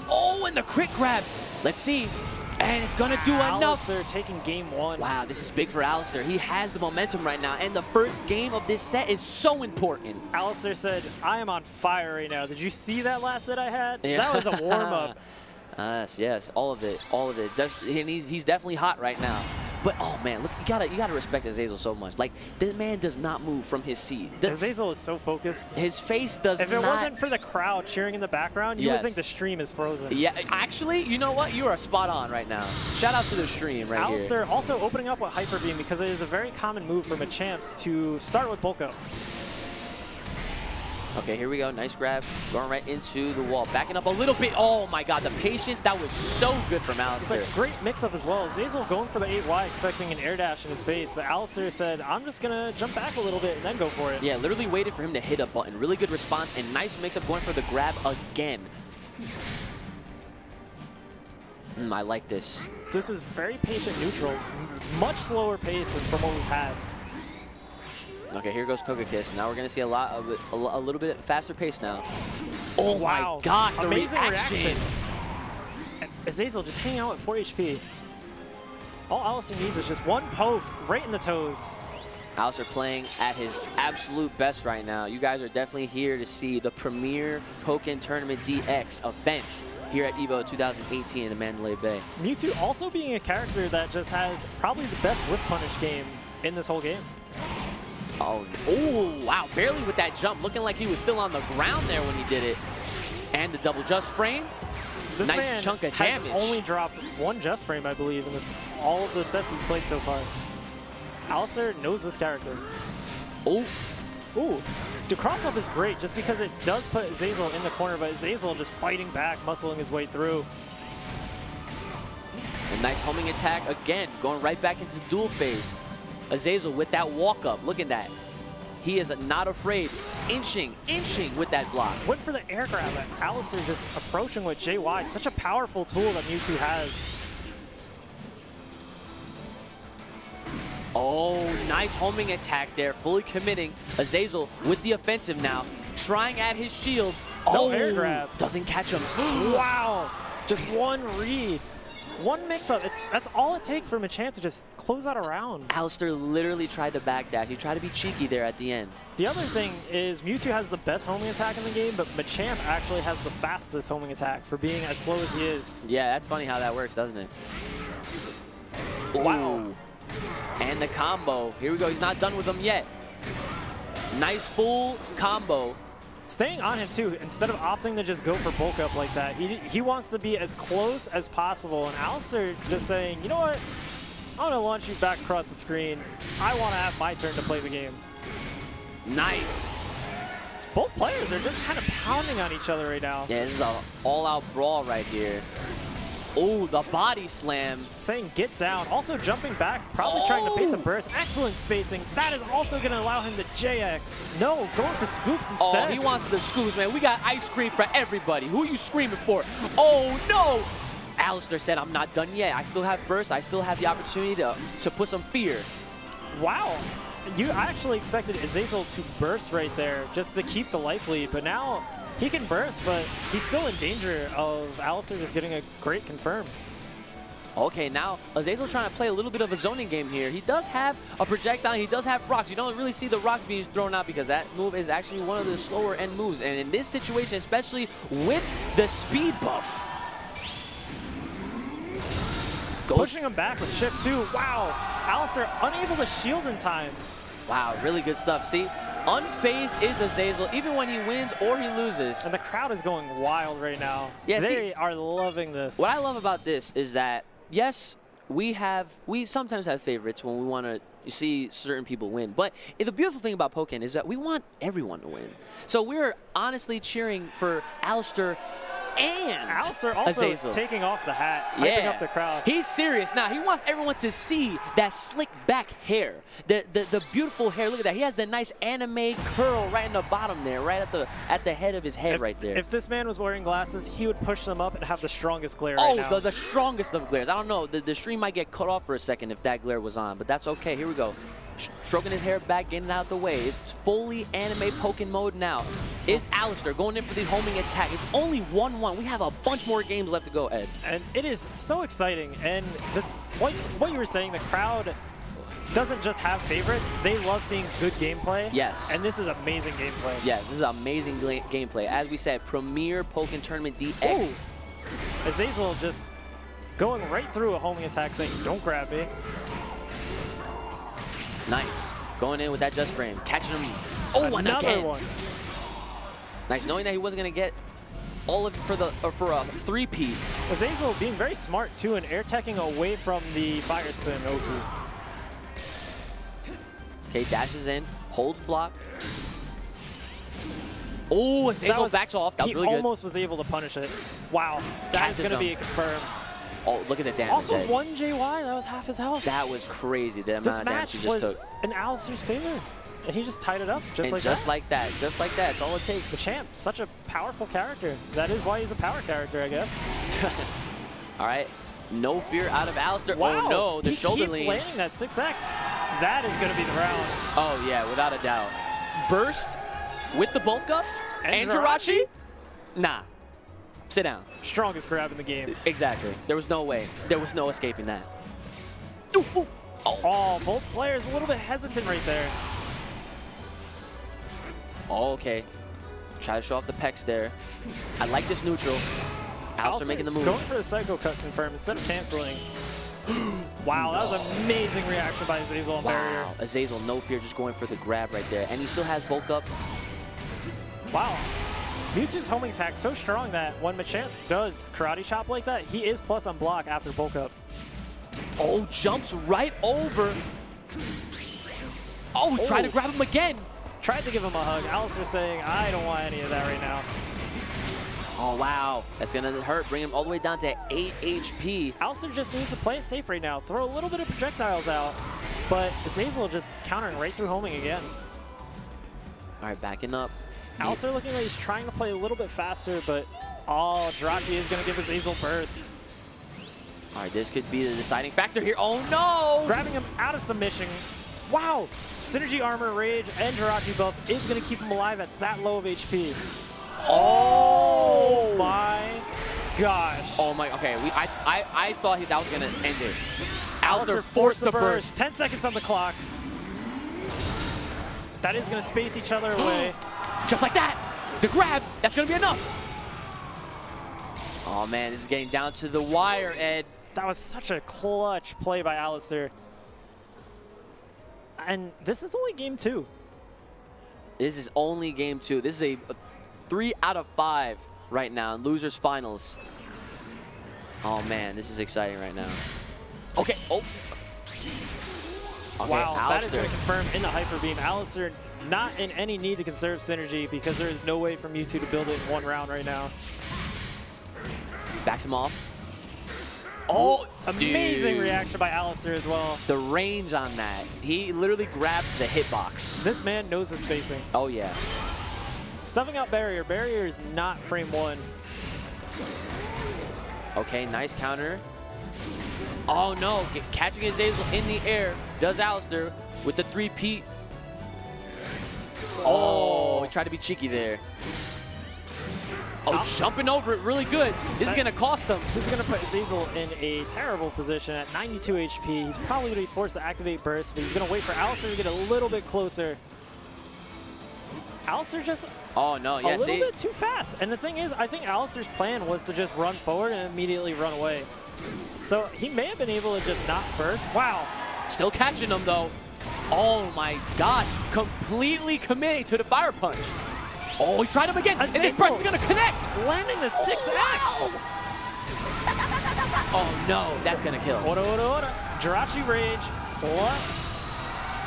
Oh, and the crit grab. Let's see. And it's going to do enough. Alistair taking game 1. Wow, this is big for Alistair. He has the momentum right now, and the first game of this set is so important. Alistair said, I am on fire right now. Did you see that last set I had? Yeah. That was a warm-up. Yes, all of it, all of it. And he's definitely hot right now. But oh man, look, you gotta respect Azazel so much. Like, this man does not move from his seat. Azazel is so focused. His face does not. If it wasn't for the crowd cheering in the background, you would think the stream is frozen. Yeah, actually, you know what? You are spot on right now. Shout out to the stream right here. Alistair also opening up with Hyper Beam because it is a very common move for Machamps to start with bulk up. Okay, here we go. Nice grab. Going right into the wall. Backing up a little bit. Oh my god, the patience. That was so good from Alistair. It's a great mix-up as well. Azazel going for the 8Y, expecting an air dash in his face, but Alistair said, I'm just going to jump back a little bit and then go for it. Yeah, literally waited for him to hit a button. Really good response and nice mix-up going for the grab again. I like this. This is very patient neutral. Much slower pace than from what we've had. Okay, here goes Togekiss. Now we're going to see a little bit faster pace now. Oh wow. My god, the amazing reactions. reactions. And Azazel just hanging out at 4 HP. All Alistair needs is just one poke right in the toes. Alistair playing at his absolute best right now. You guys are definitely here to see the premier Pokkén Tournament DX event here at EVO 2018 in the Mandalay Bay. Mewtwo also being a character that just has probably the best whip punish game in this whole game. Oh, wow, barely with that jump. Looking like he was still on the ground there when he did it. And the double just frame. This nice man chunk of has damage. Only dropped one just frame, I believe, in all of the sets he's played so far. Alistair knows this character. Oh. Ooh. The cross-up is great just because it does put Azazel in the corner, but Azazel just fighting back, muscling his way through. A nice homing attack again, going right back into duel phase. Azazel with that walk-up. Look at that. He is not afraid. Inching with that block. Went for the air grab. Alistair just approaching with JY. Such a powerful tool that Mewtwo has. Oh, nice homing attack there. Fully committing. Azazel with the offensive now. Trying at his shield. No air grab. Doesn't catch him. Wow. Just one read. One mix-up. That's all it takes for Machamp to just close out a round. Alistair literally tried to backdash. He tried to be cheeky there at the end. The other thing is Mewtwo has the best homing attack in the game, but Machamp actually has the fastest homing attack for being as slow as he is. Yeah, that's funny how that works, doesn't it? Wow. Ooh. And the combo. Here we go. He's not done with them yet. Nice full combo. Staying on him too, instead of opting to just go for bulk up like that, he wants to be as close as possible. And Alistair just saying, you know what? I'm gonna launch you back across the screen. I want to have my turn to play the game. Nice. Both players are just kind of pounding on each other right now. Yeah, this is an all-out brawl right here. Oh, the body slam. Saying get down. Also jumping back, probably trying to bait the burst. Excellent spacing. That is also going to allow him to JX. No, going for scoops instead. Oh, he wants the scoops, man. We got ice cream for everybody. Who are you screaming for? Oh, no. Alistair said, I'm not done yet. I still have burst. I still have the opportunity to put some fear. Wow. I actually expected Azazel to burst right there just to keep the life lead, but now he can burst, but he's still in danger of Alistair just getting a great confirm. Okay, now Azazel trying to play a little bit of a zoning game here. He does have a projectile. He does have rocks. You don't really see the rocks being thrown out because that move is actually one of the slower end moves. And in this situation, especially with the speed buff. Pushing him back with chip too. Wow. Alistair unable to shield in time. Wow, really good stuff. See, unfazed is Azazel, even when he wins or he loses. And the crowd is going wild right now. Yeah, they are loving this. What I love about this is that, yes, we sometimes have favorites when we want to see certain people win. But the beautiful thing about Pokkén is that we want everyone to win. So we're honestly cheering for Alistair and Azazel also Azazel. taking off the hat, hyping up the crowd. He's serious now. He wants everyone to see that slick back hair, the beautiful hair. Look at that. He has the nice anime curl right in the bottom there, right at the head of his head right there. If this man was wearing glasses, he would push them up and have the strongest glare right now. Oh, the strongest of glares. I don't know. The stream might get cut off for a second if that glare was on, but that's okay. Here we go. Stroking his hair back, getting out the way. It's fully anime Pokkén mode now. Is Alistair going in for the homing attack? It's only 1-1. We have a bunch more games left to go, Ed. And it is so exciting. And what you were saying, the crowd doesn't just have favorites. They love seeing good gameplay. Yes. And this is amazing gameplay. Yes, this is amazing gameplay. As we said, Premier Pokkén Tournament DX. Ooh. Azazel just going right through a homing attack saying, don't grab me. Nice. Going in with that just frame. Catching him. Oh, another one. Nice. Knowing that he wasn't going to get all of it for a three-peat. Azazel being very smart, too, and air teching away from the fire spin. Okay, dashes in. Holds block. Oh, Azazel backs off. That was really good. He almost was able to punish it. Wow. That is going to be a confirm. Oh, look at the damage. Also, 1 JY, that was half his health. That was crazy, the amount of damage he just took. In Alistair's favor, and he just tied it up just like that. Just like that. It's all it takes. The champ, such a powerful character. That is why he's a power character, I guess. All right. No fear out of Alistair. Wow. Oh, no. The shoulder lean. He keeps landing that 6X. That is going to be the round. Oh, yeah, without a doubt. Burst with the bulk up and Jirachi? Nah. Sit down. Strongest grab in the game. Exactly. There was no way. There was no escaping that. Ooh, ooh. Oh, both players a little bit hesitant right there. Oh, okay. Try to show off the pecs there. I like this neutral. Alistair making the move. Going for the Psycho Cut confirm instead of canceling. Wow, that was an amazing reaction by Azazel on barrier. Azazel, no fear, just going for the grab right there. And he still has bulk up. Wow. Mewtwo's homing attack so strong that when Machamp does karate chop like that, he is plus on block after bulk up. Oh, jumps right over. Oh, tried to grab him again. Tried to give him a hug. Alistair saying, I don't want any of that right now. Oh, wow. That's going to hurt. Bring him all the way down to 8 HP. Alistair just needs to play it safe right now. Throw a little bit of projectiles out, but Azazel just countering right through homing again. All right, backing up. Alistair looking like he's trying to play a little bit faster, but oh, Jirachi is going to give Azazel burst. All right, this could be the deciding factor here. Oh, no! Grabbing him out of submission. Wow! Synergy Armor, Rage, and Jirachi buff is going to keep him alive at that low of HP. Oh my gosh. Oh my, okay, I thought that was going to end it. Alistair forced the burst. 10 seconds on the clock. That is going to space each other away. Just like that. The grab, that's going to be enough. Oh man, this is getting down to the wire, Ed. That was such a clutch play by Alistair. And this is only game 2. This is only game 2. This is a 3 out of 5 right now in losers finals. Oh man, this is exciting right now. Okay, oh. Okay, wow, Alistair. That is going to confirm in the Hyper Beam. Alistair not in any need to conserve synergy because there is no way for Mewtwo to build it in 1 round right now. Backs him off. Oh, amazing reaction by Alistair as well. The range on that. He literally grabbed the hitbox. This man knows the spacing. Oh, yeah. Stuffing out barrier. Barrier is not frame 1. Okay, nice counter. Oh, no. Catching his Azazel in the air. Does Alistair with the 3-peat. Oh, he tried to be cheeky there. Oh, jumping over it really good. This is going to cost him. This is going to put Azazel in a terrible position at 92 HP. He's probably going to be forced to activate burst, but he's going to wait for Alistair to get a little bit closer. Alistair just a little bit too fast. And the thing is, I think Alistair's plan was to just run forward and immediately run away. So he may have been able to just not burst. Wow. Still catching him, though. Oh, my gosh. Completely committing to the fire punch. Oh, he tried him again, and this press is going to connect. Landing the 6X. Wow. Oh, no, that's going to kill. Jirachi Rage plus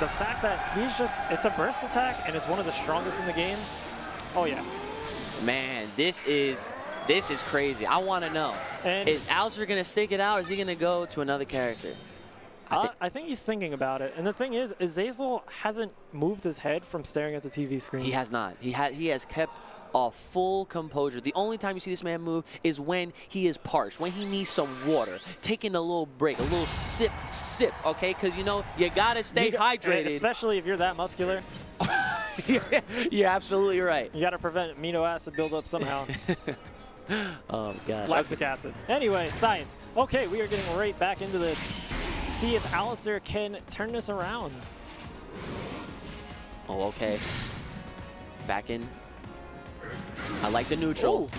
the fact that he's just, it's a burst attack, and it's one of the strongest in the game. Oh, yeah. Man, this is This is crazy. I want to know. And is Azazel going to stick it out, or is he going to go to another character? I think he's thinking about it. And the thing is, Azazel hasn't moved his head from staring at the TV screen. He has not. He has kept a full composure. The only time you see this man move is when he is parched, when he needs some water, taking a little break, a little sip, okay? Because, you know, you got to stay hydrated. Especially if you're that muscular. You're absolutely right. You got to prevent amino acid buildup somehow. Oh, gosh. Lactic acid. Anyway, science. Okay, we are getting right back into this. See if Alistair can turn this around. Oh, okay. Back in. I like the neutral. Ooh.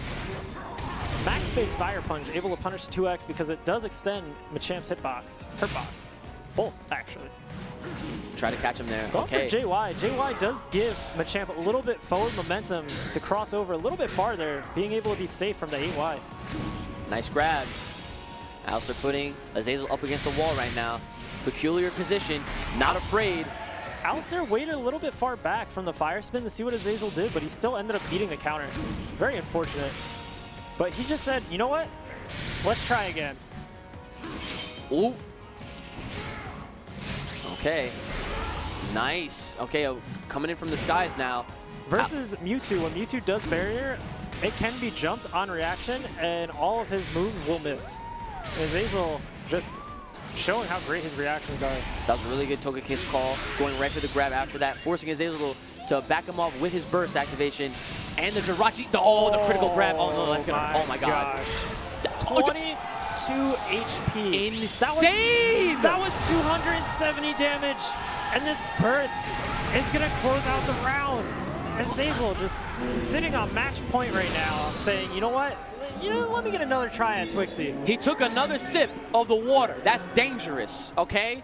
Max space fire punch, able to punish 2x because it does extend Machamp's hitbox. Hurtbox. Both, actually. Try to catch him there. Going okay. for JY. JY does give Machamp a little bit forward momentum to cross over a little bit farther, being able to be safe from the 8Y. Nice grab. Alistair putting Azazel up against the wall right now. Peculiar position, not afraid. Alistair waited a little bit far back from the fire spin to see what Azazel did, but he still ended up beating the counter. Very unfortunate. But he just said, you know what? Let's try again. Ooh. Okay. Nice. Okay, coming in from the skies now. Versus Mewtwo, when Mewtwo does barrier, it can be jumped on reaction, and all of his moves will miss. Azazel just showing how great his reactions are. That was a really good Togekiss call, going right for the grab after that, forcing Azazel to back him off with his burst activation. And the Jirachi, the critical grab. Oh no, that's gonna, oh my god. 22 HP. Insane! That was 270 damage. And this burst is gonna close out the round. Azazel just sitting on match point right now, saying, you know what? Let me get another try at Twixie. He took another sip of the water. That's dangerous, okay?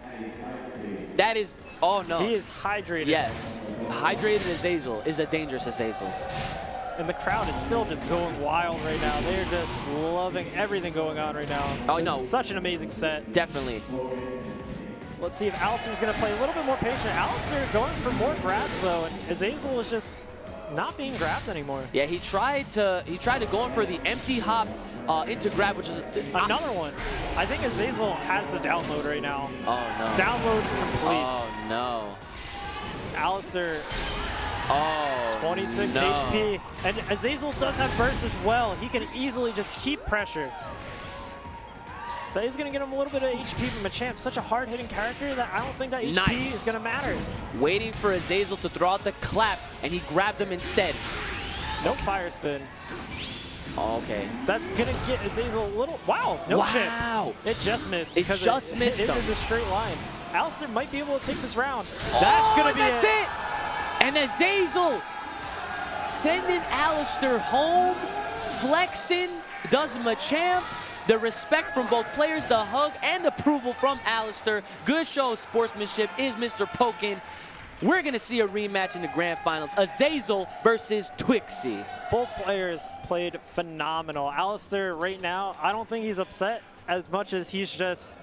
That is, oh no. He is hydrated. Yes. Hydrated Azazel is a dangerous Azazel. And the crowd is still just going wild right now. They are just loving everything going on right now. Oh, no. Such an amazing set. Definitely. Let's see if Alistair's going to play a little bit more patient. Alistair going for more grabs, though, and Azazel is just not being grabbed anymore. Yeah, he tried to go in for the empty hop into grab, which is another one. I think Azazel has the download right now. Oh no. Download complete. Oh no. Alistair. Oh, 26 no. HP. And Azazel does have burst as well. He can easily just keep pressure. That is going to get him a little bit of HP from Machamp. Such a hard-hitting character that I don't think that HP is going to matter. Waiting for Azazel to throw out the clap, and he grabbed him instead. No fire spin. Okay. That's going to get Azazel a little... Wow, no chip. It just missed. It just missed him. It is a straight line. Alistair might be able to take this round. That's going to be that's it. And Azazel sending Alistair home, flexing, does Machamp. The respect from both players, the hug, and approval from Alistair. Good show of sportsmanship is Mr. Pokkén. We're going to see a rematch in the grand finals. Azazel versus Twixie. Both players played phenomenal. Alistair right now, I don't think he's upset as much as he's just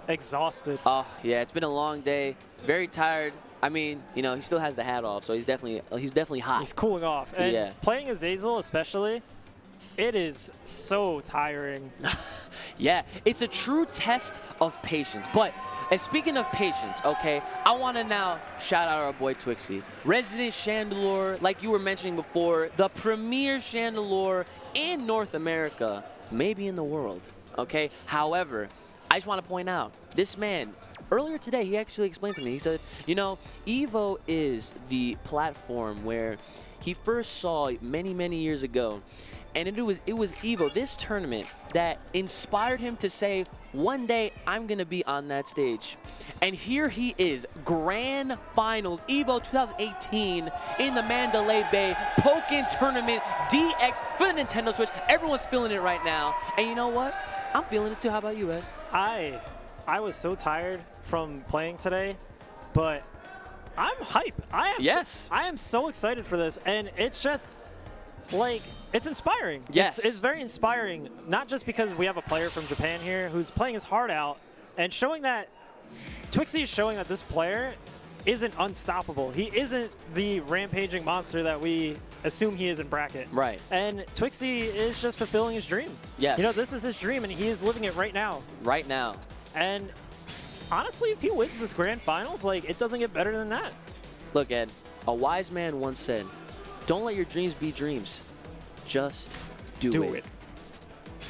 exhausted. Oh, yeah, it's been a long day. Very tired. I mean, you know, he still has the hat off, so he's definitely hot. He's cooling off. And yeah. Playing Azazel especially, it is so tiring. Yeah, it's a true test of patience. But and speaking of patience, okay, I want to now shout out our boy Twixie. Resident Chandelure, like you were mentioning before, the premier Chandelure in North America, maybe in the world, okay? However, I just want to point out, this man, earlier today, he actually explained to me, he said, you know, EVO is the platform where he first saw many, many years ago. And it was EVO, this tournament, that inspired him to say, one day I'm going to be on that stage. And here he is, Grand Finals, EVO 2018 in the Mandalay Bay, Pokkén Tournament DX for the Nintendo Switch. Everyone's feeling it right now. And you know what? I'm feeling it too. How about you, Ed? I was so tired from playing today, but I'm hype. I am so excited for this, and it's just like, it's inspiring. Yes. It's very inspiring, not just because we have a player from Japan here who's playing his heart out and showing that Twixie is showing that this player isn't unstoppable. He isn't the rampaging monster that we assume he is in bracket. Right. And Twixy is just fulfilling his dream. Yes. You know, this is his dream, and he is living it right now. Right now. And honestly, if he wins this grand finals, like, it doesn't get better than that. Look, Ed, a wise man once said, don't let your dreams be dreams. Just do it.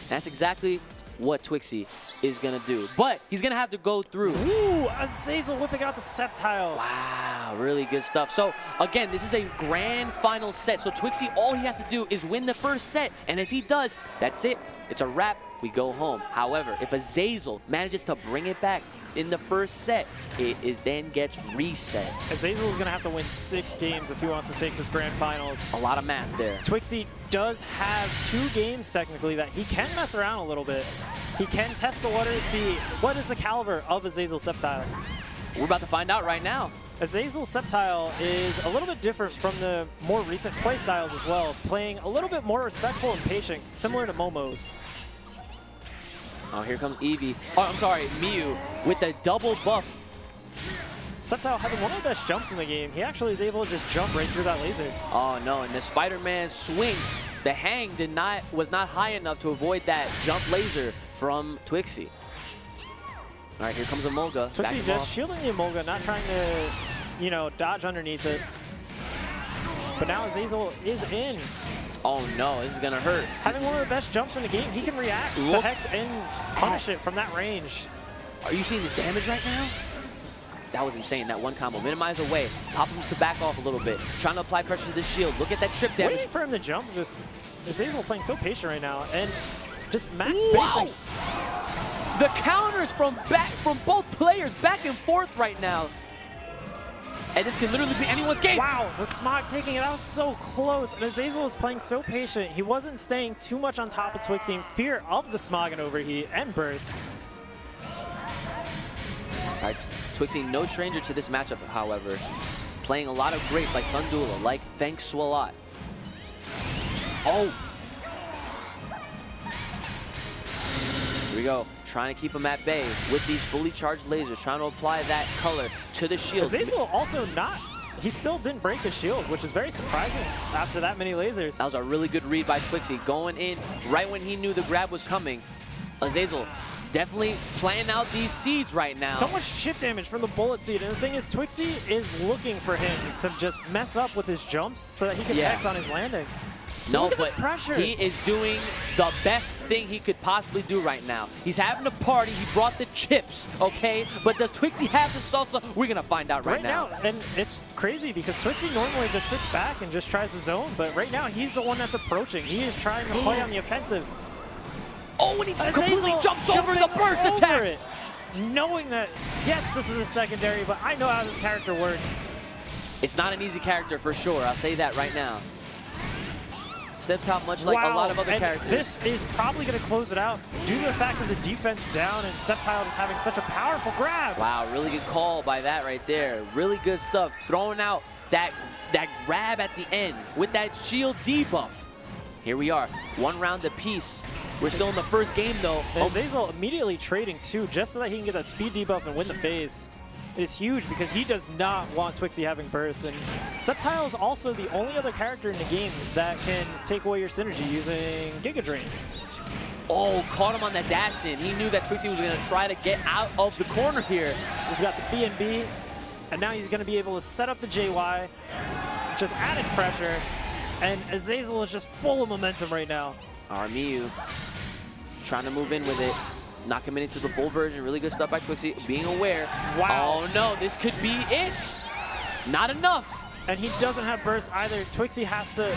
That's exactly what Twixy is going to do. But he's going to have to go through. Ooh, Azazel whipping out the Sceptile. Wow, really good stuff. So, again, this is a grand final set. So Twixy, all he has to do is win the first set. And if he does, that's it. It's a wrap. We go home. However, if Azazel manages to bring it back in the first set, it then gets reset. Azazel is going to have to win 6 games if he wants to take this grand finals. A lot of math there. Twixy does have 2 games, technically, that he can mess around a little bit. He can test the waters, see what is the caliber of Azazel Sceptile. We're about to find out right now. Azazel Sceptile is a little bit different from the more recent play styles as well, playing a little bit more respectful and patient, similar to Momo's. Oh, here comes Eevee. Oh, I'm sorry, Mew with the double buff. Sceptile having one of the best jumps in the game. He actually is able to just jump right through that laser. Oh no, and the Spider-Man swing, the hang was not high enough to avoid that jump laser from Twixy. All right, here comes Emolga. Twixy just shielding the Emolga, not trying to, you know, dodge underneath it. But now Azazel is in. Oh no, this is gonna hurt. Having one of the best jumps in the game, he can react to Hex and punish it from that range. Are you seeing this damage right now? That was insane, that one combo. Minimize away, pop him to back off a little bit. Trying to apply pressure to the shield. Look at that trip damage. Waiting for him to jump, just Azazel playing so patient right now, and just max spacing. The counters from both players back and forth right now. And this can literally be anyone's game. Wow, the Smog taking it out so close. And Azazel was playing so patient. He wasn't staying too much on top of Twixy in fear of the Smog and overheat and burst. All right, Twixy, no stranger to this matchup, however. Playing a lot of greats like Sundula, like Thanks a Lot. Oh. Here we go. Trying to keep him at bay with these fully charged lasers, trying to apply that color to the shield. Azazel also he still didn't break his shield, which is very surprising after that many lasers. That was a really good read by Twixy, going in right when he knew the grab was coming. Azazel definitely playing out these seeds right now. So much chip damage from the bullet seed, and the thing is, Twixy is looking for him to just mess up with his jumps so that he can Hex on his landing. No, look at but this pressure. He is doing the best thing he could possibly do right now. He's having a party. He brought the chips, okay? But does Twixy have the salsa? We're going to find out right now. And it's crazy because Twixy normally just sits back and just tries the zone, but right now he's the one that's approaching. He is trying to play on the offensive. Oh, and he completely jumps over the burst attack. Knowing that, yes, this is a secondary, but I know how this character works. It's not an easy character for sure. I'll say that right now. Sceptile, much like a lot of other characters. This is probably going to close it out due to the fact of the defense down and Sceptile just having such a powerful grab. Wow, really good call by that right there. Really good stuff. Throwing out that grab at the end with that shield debuff. Here we are, 1 round apiece. We're still in the first game though. Azazel immediately trading too, just so that he can get that speed debuff and win the phase. It is huge because he does not want Twixy having burst, and Sceptile is also the only other character in the game that can take away your synergy using Giga Drain. Oh, caught him on that dash in. He knew that Twixy was going to try to get out of the corner here. We've got the BNB, and now he's going to be able to set up the JY, just added pressure, and Azazel is just full of momentum right now. Mew trying to move in with it. Not committing to the full version. Really good stuff by Twixy. Being aware. Wow. Oh no, this could be it. Not enough. And he doesn't have burst either. Twixy has to...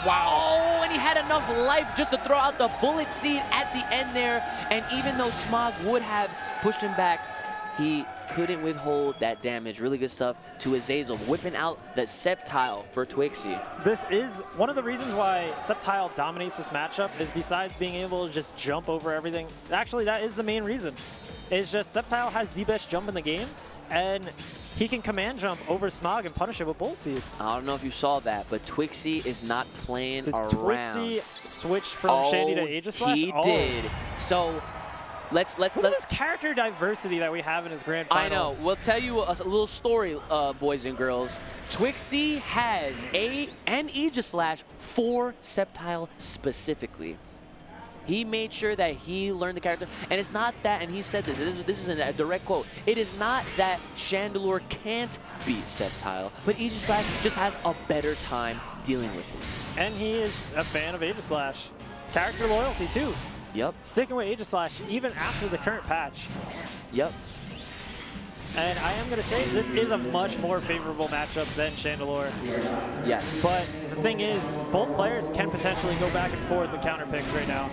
Wow. Oh, and he had enough life just to throw out the bullet seed at the end there. And even though Smog would have pushed him back, he couldn't withhold that damage. Really good stuff to Azazel, whipping out the Sceptile for Twixy. This is one of the reasons why Sceptile dominates this matchup, is besides being able to just jump over everything. Actually, that is the main reason. It's just Sceptile has the best jump in the game, and he can command jump over Smog and punish it with Bullet Seed. I don't know if you saw that, but Twixy is not playing around. Did Twixy switch from Shandy to Aegis Slash? He did. So Look at this character diversity that we have in his grand finals. I know. We'll tell you a little story, boys and girls. Twixy has A and Aegislash for Sceptile specifically. He made sure that he learned the character, and it's not that, and he said this is a direct quote, it is not that Chandelure can't beat Sceptile, but Aegislash just has a better time dealing with him. And he is a fan of Aegislash. Character loyalty, too. Yep. Sticking with Aegislash even after the current patch. Yep. And I am going to say this is a much more favorable matchup than Chandelure. Yes. But the thing is, both players can potentially go back and forth with counter picks right now.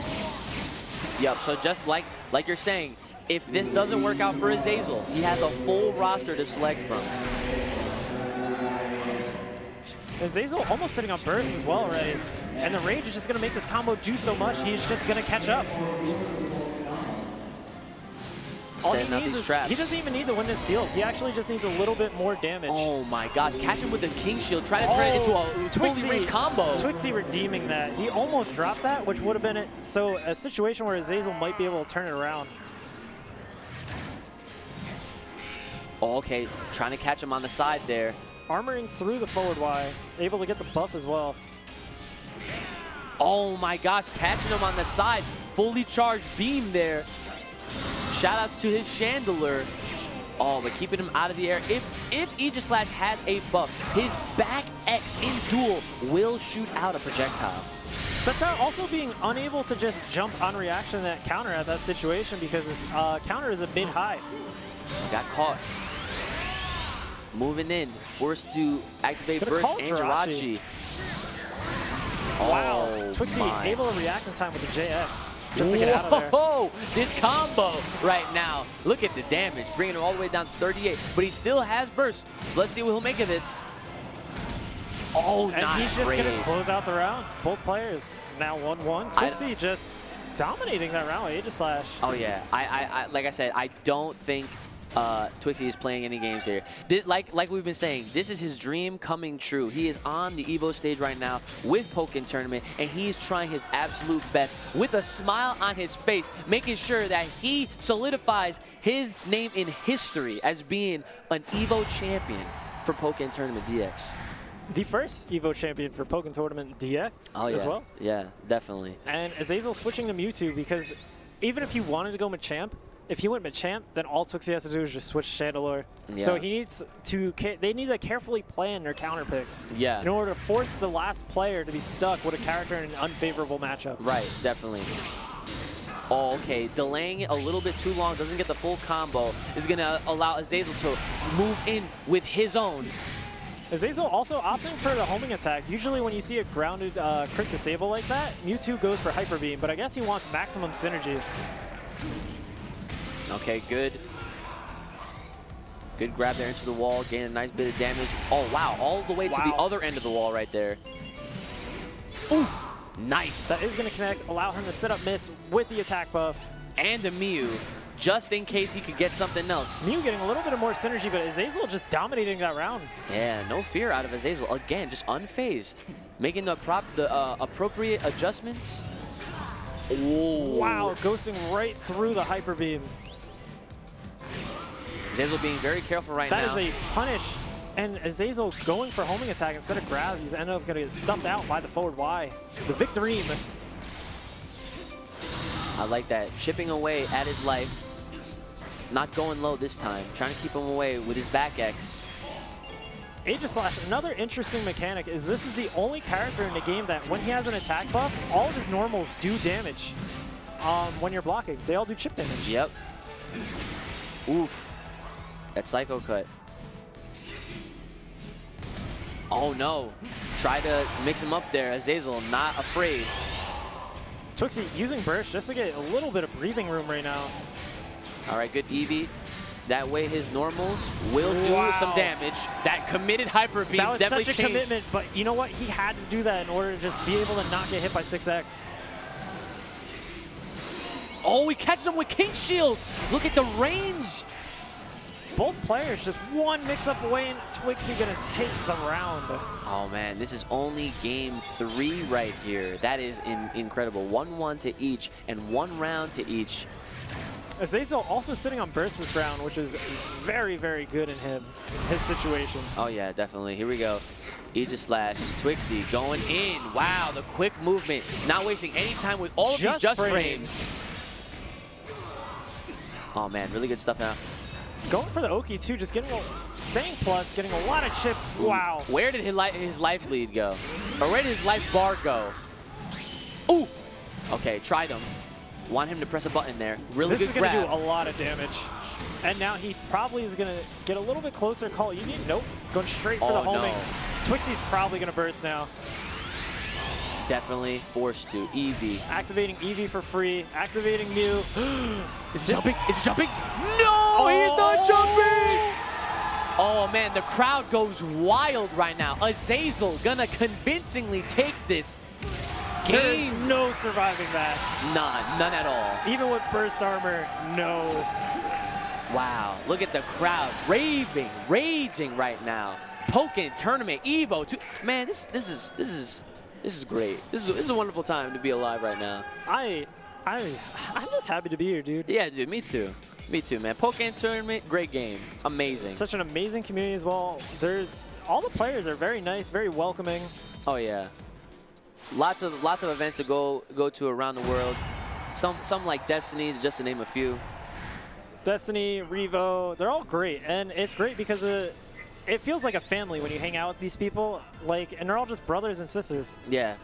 Yep, so just like you're saying, if this doesn't work out for Azazel, he has a full roster to select from. Azazel almost sitting on burst as well already. And the rage is just going to make this combo do so much, he's just going to catch up. All he needs is, he doesn't even need to win this field. He actually just needs a little bit more damage. Oh my gosh, catch him with the King Shield. Try to turn it into a fully ranged combo. Twixy redeeming that. He almost dropped that, which would have been a situation where Azazel might be able to turn it around. Oh, okay, trying to catch him on the side there. Armoring through the forward Y, able to get the buff as well. Oh my gosh, catching him on the side. Fully charged beam there. Shoutouts to his Chandelure. Oh, but keeping him out of the air. If Aegislash has a buff, his back X in duel will shoot out a projectile. Sceptile also being unable to just jump on reaction to that counter at that situation because his counter is a mid-high. Got caught. Moving in, forced to activate burst and Jirachi. Wow, Oh, Twixy able to react in time with the JX. Just to get out of there. Whoa, this combo right now. Look at the damage, bringing him all the way down to 38. But he still has burst. So let's see what he'll make of this. Oh, and he's just going to close out the round. Both players now 1-1. Twixy just dominating that round with Aegislash. Oh yeah, like I said, I don't think Twixy is playing any games here. Like we've been saying, this is his dream coming true. He is on the EVO stage right now with Pokkén Tournament, and he is trying his absolute best with a smile on his face, making sure that he solidifies his name in history as being an EVO champion for Pokkén Tournament DX. The first EVO champion for Pokkén Tournament DX as well. Yeah, definitely. And Azazel switching to Mewtwo because even if he wanted to go Machamp, if he went Machamp, then all Twixy has to do is just switch Chandelure. Yeah. So he needs to, they need to carefully plan their counter picks in order to force the last player to be stuck with a character in an unfavorable matchup. Right, definitely. Oh, okay, delaying it a little bit too long, doesn't get the full combo, is going to allow Azazel to move in with his own. Azazel also opting for the homing attack. Usually when you see a grounded crit disable like that, Mewtwo goes for Hyper Beam, but I guess he wants maximum synergy. Okay, good grab there into the wall, gain a nice bit of damage. Oh, wow, all the way to the other end of the wall right there. Ooh, nice. That is going to connect, allow him to set up miss with the attack buff. And a Mew, just in case he could get something else. Mew getting a little bit of more synergy, but Azazel just dominating that round. Yeah, no fear out of Azazel. Again, just unfazed. Making the appropriate adjustments. Ooh. Wow, ghosting right through the Hyper Beam. Azazel being very careful right now. That is a punish. And Azazel going for homing attack instead of grab. He's ended up going to get stumped out by the forward Y. The victory. I like that. Chipping away at his life. Not going low this time. Trying to keep him away with his back X. Aegislash, another interesting mechanic is this is the only character in the game that when he has an attack buff, all of his normals do damage when you're blocking. They all do chip damage. Yep. Oof. That Psycho Cut. Oh no. Try to mix him up there. Azazel not afraid. Twixy using Burst just to get a little bit of breathing room right now. All right, good Eevee. That way his normals will do some damage. That committed Hyper Beam definitely changed. That was such a commitment, but you know what? He had to do that in order to just be able to not get hit by 6X. Oh, he catches him with King Shield. Look at the range. Both players just one mix-up away, and Twixy gonna take the round. Oh man, this is only game 3 right here. That is incredible. 1-1 to each, and 1 round to each. Azazel also sitting on burst this round, which is very, very good in his situation. Oh yeah, definitely. Here we go. Aegis Slash, Twixy going in. Wow, the quick movement. Not wasting any time with all of these just frames. Oh man, really good stuff now. Going for the Oki too, just getting staying plus, getting a lot of chip. Wow. Where did his life lead go? Or where did his life bar go? Ooh. Okay, tried him. Want him to press a button there. Really good grab. This is going to do a lot of damage. And now he probably is going to get a little bit closer. Call you need nope. Going straight for the homing. No. Twixy's probably going to burst now. Definitely forced to. EV. Activating EV for free. Activating Mew. Is it jumping? Is it jumping? No, he's not jumping! Oh man, the crowd goes wild right now. Azazel gonna convincingly take this game. There's no surviving that. None at all. Even with burst armor, no. Wow, look at the crowd raving, raging right now. Pokkén Tournament EVO. Man, this is great. This is a wonderful time to be alive right now. I'm just happy to be here, dude. Yeah, dude, me too. Me too, man. Pokkén Tournament, great game. Amazing. Such an amazing community as well. All the players are very nice, very welcoming. Oh yeah. Lots of events to go to around the world. Some like Destiny, just to name a few. Destiny, Revo, they're all great, and it's great because it feels like a family when you hang out with these people, and they're all just brothers and sisters. Yeah.